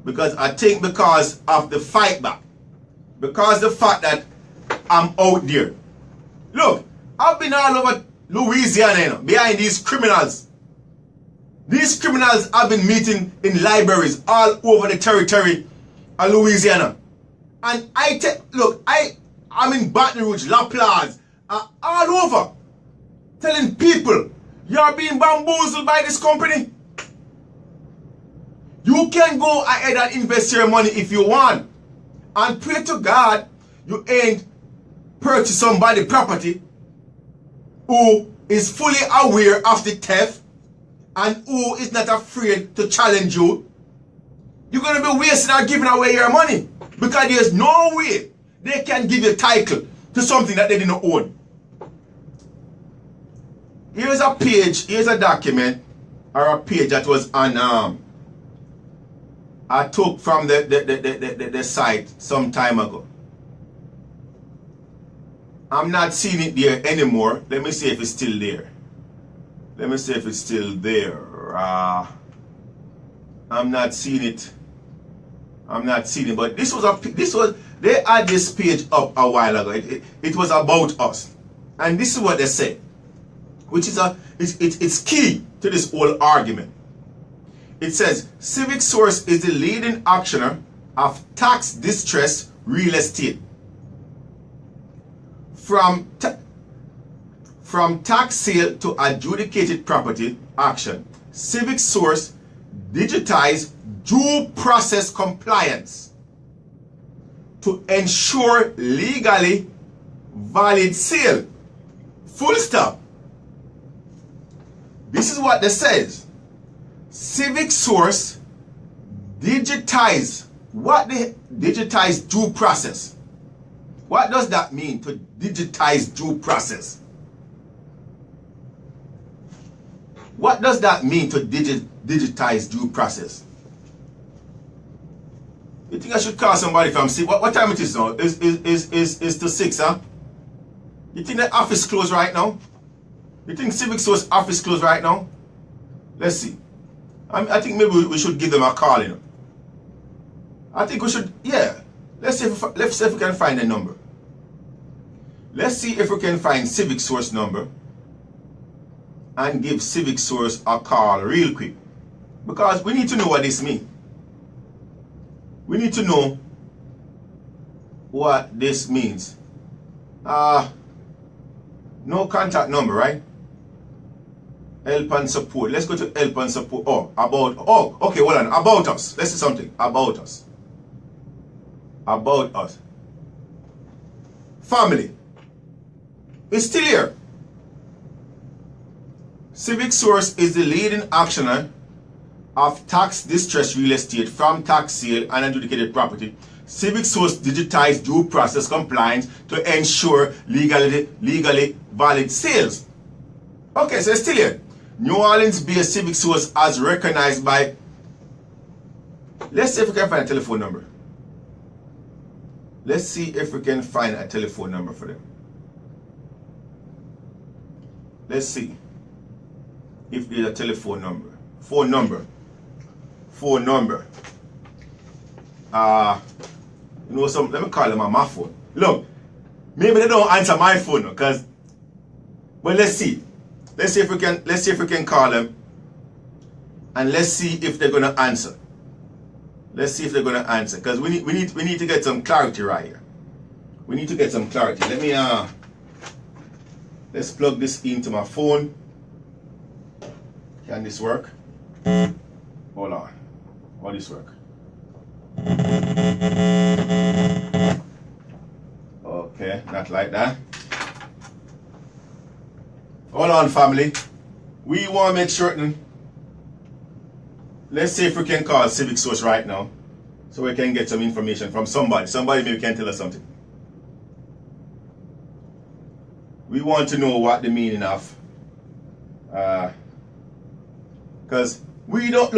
because of the fight back. Because the fact that I'm out there. Look, I've been all over Louisiana, behind these criminals. These criminals have been meeting in libraries all over the territory of Louisiana. And I'm in Baton Rouge, La Plaza, all over, telling people, you're being bamboozled by this company. You can go ahead and invest your money if you want. And pray to God you ain't purchase somebody property who is fully aware of the theft and who is not afraid to challenge you. You're going to be wasting or giving away your money because there's no way they can give you title to something that they didn't own. Here's a page, here's a document or a page that was on I took from the site some time ago. I'm not seeing it there anymore. Let me see if it's still there. Let me see if it's still there. I'm not seeing it. I'm not seeing it. But they had this page up a while ago. It was about us, and this is what they said, which is it's key to this whole argument. It says CivicSource is the leading auctioneer of tax distress real estate. From tax sale to adjudicated property auction, CivicSource digitized due process compliance to ensure legally valid sale. Full stop. This is what it says. CivicSource digitize. What the digitize due process? What does that mean, to digitize due process? What does that mean, to digitize due process? You think I should call somebody from C? What time it is now? It's to 6, huh? You think the office closed right now? You think CivicSource office closed right now? Let's see. I think maybe we should give them a call, you know. I think we should, yeah. Let's see if we can find a number. Let's see if we can find CivicSource number and give CivicSource a call real quick. Because we need to know what this means. We need to know what this means. No contact number, right? Help and support. Let's go to help and support. Okay, hold on. About us. Let's see something. About us. About us. Family. It's still here. CivicSource is the leading auctioneer of tax distress real estate from tax sale and adjudicated property. CivicSource digitized due process compliance to ensure legally valid sales. Okay, so it's still here. New Orleans-based CivicSource as recognized by... Let's see if we can find a telephone number. Let's see if we can find a telephone number for them. Let's see if there's a telephone number. Phone number. You know some, let me call them on my phone. Look, maybe they don't answer my phone because, but let's see. Let's see if we can call them, and let's see if they're gonna answer. Let's see if they're gonna answer, because we need to get some clarity right here. We need to get some clarity. Let me let's plug this into my phone. Can this work? Hold on. Will this work? Okay, not like that. Hold on, family. We want to make certain. Let's see if we can call CivicSource right now, so we can get some information from somebody. Somebody maybe can tell us something. We want to know what the meaning of, because we don't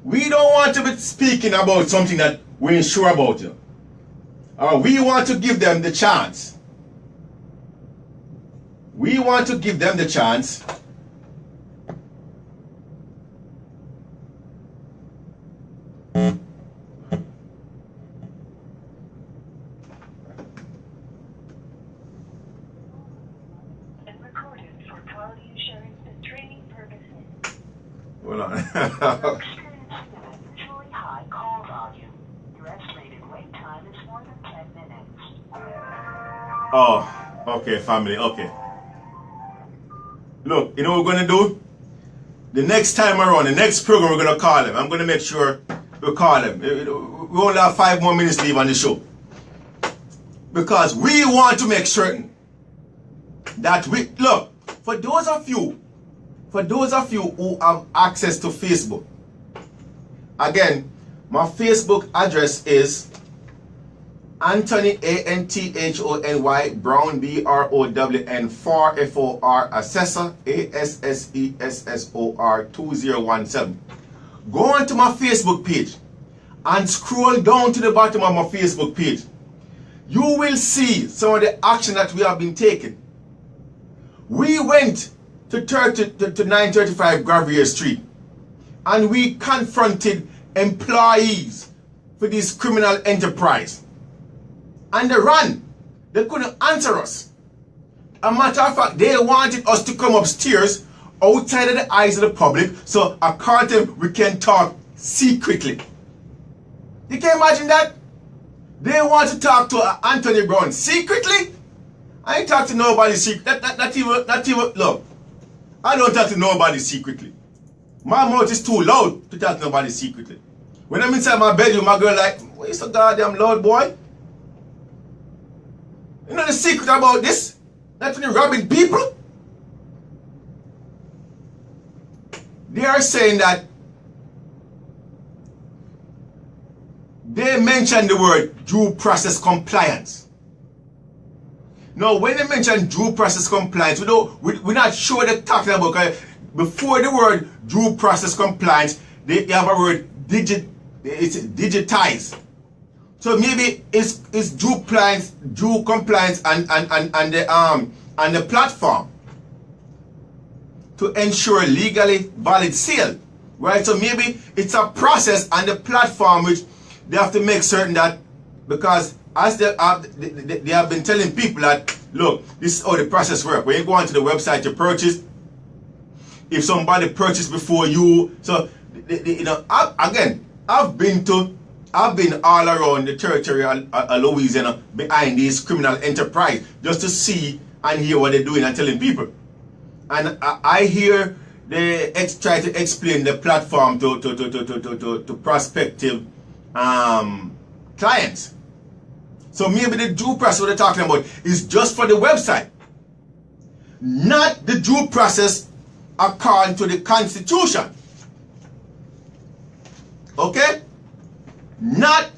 want to be speaking about something that we ain't sure about, you know. We want to give them the chance. We want to give them the chance and recorded for quality assurance and training purposes. Hold on. experiencing an unusually high call volume. Your estimated wait time is more than 10 minutes. Oh, okay, family, okay. Look, you know what we're going to do? The next time around, the next program, we're going to call him. I'm going to make sure we call him. We only have 5 more minutes to leave on the show. Because we want to make certain that we, look, for those of you who have access to Facebook, again, my Facebook address is Anthony, Anthony Brown, BROWN 4 FOR Assessor, ASSESSOR 2017. Go on to my Facebook page and scroll down to the bottom of my Facebook page. You will see some of the action that we have been taking. We went to 935 Gravier Street and we confronted employees for this criminal enterprise. And they ran. They couldn't answer us. A matter of fact, they wanted us to come upstairs outside of the eyes of the public so according to them, we can talk secretly. You can imagine that? They want to talk to Anthony Brown secretly? I ain't talk to nobody secretly. Not even, look, I don't talk to nobody secretly. My mouth is too loud to talk to nobody secretly. When I'm inside my bedroom, my girl like, why you so goddamn loud, boy? You know the secret about this? Not only robbing people. They are saying that they mentioned the word due process compliance. Now, when they mention due process compliance, we're not sure what they're talking about. Because before the word due process compliance, they have a word digitize. So maybe it's due compliance and the platform to ensure legally valid sale, right? So maybe it's a process and the platform which they have to make certain that, because as they have been telling people that, look, this is how the process works. When you go onto the website to purchase, if somebody purchased before you, so you know, I've been all around the territory of Louisiana behind this criminal enterprise just to see and hear what they're doing and telling people. And I hear they try to explain the platform to prospective clients. So maybe the due process what they're talking about is just for the website, not the due process according to the Constitution. Okay? Not,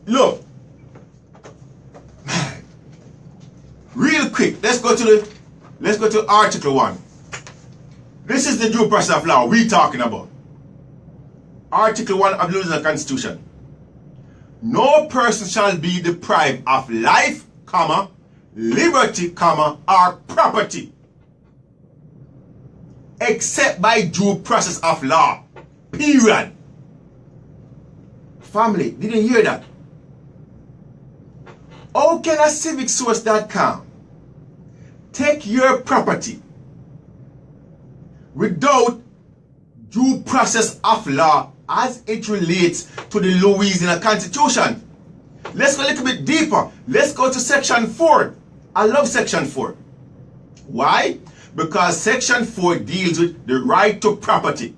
look, real quick, let's go to Article 1. This is the due process of law we're talking about. Article 1 of the Louisiana Constitution. No person shall be deprived of life, liberty, or property, except by due process of law. Period. Family, did you hear that? How can a CivicSource.com take your property without due process of law as it relates to the Louisiana Constitution? Let's go a little bit deeper. Let's go to Section 4. I love Section 4. Why? Because Section 4 deals with the right to property.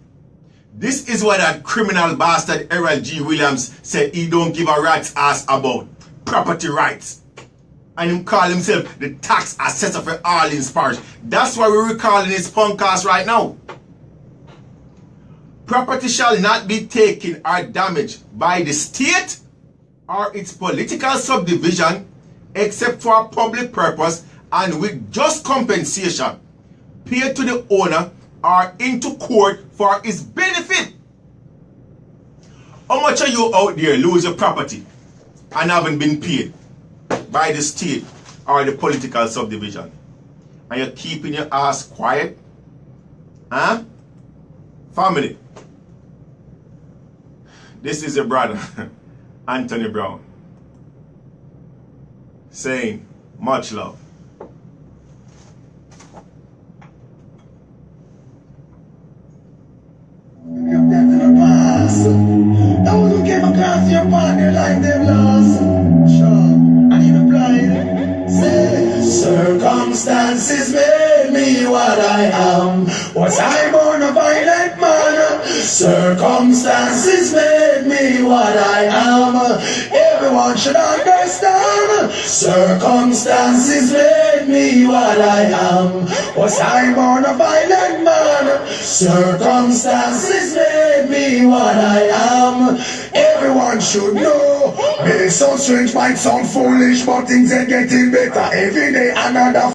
This is what that criminal bastard Errol G. Williams said he don't give a rat's ass about. Property rights. And him call himself the tax assessor for Orleans Parish. That's why we're recalling his podcast right now. Property shall not be taken or damaged by the state or its political subdivision except for a public purpose and with just compensation paid to the owner or into court for his benefit. How much of you out there lose your property and haven't been paid by the state or the political subdivision? And you're keeping your ass quiet? Huh? Family. This is your brother, Anthony Brown, saying much love. never cross your partner like them lost. Sure, and he replied, say, circumstances made me what I am. Was I born a violent man? Circumstances made me what I am. Everyone should understand. Circumstances made me what I am. Was I born a violent man? Circumstances made me what I am. Everyone should know. May sound strange, might sound foolish, but things are getting better every day. Another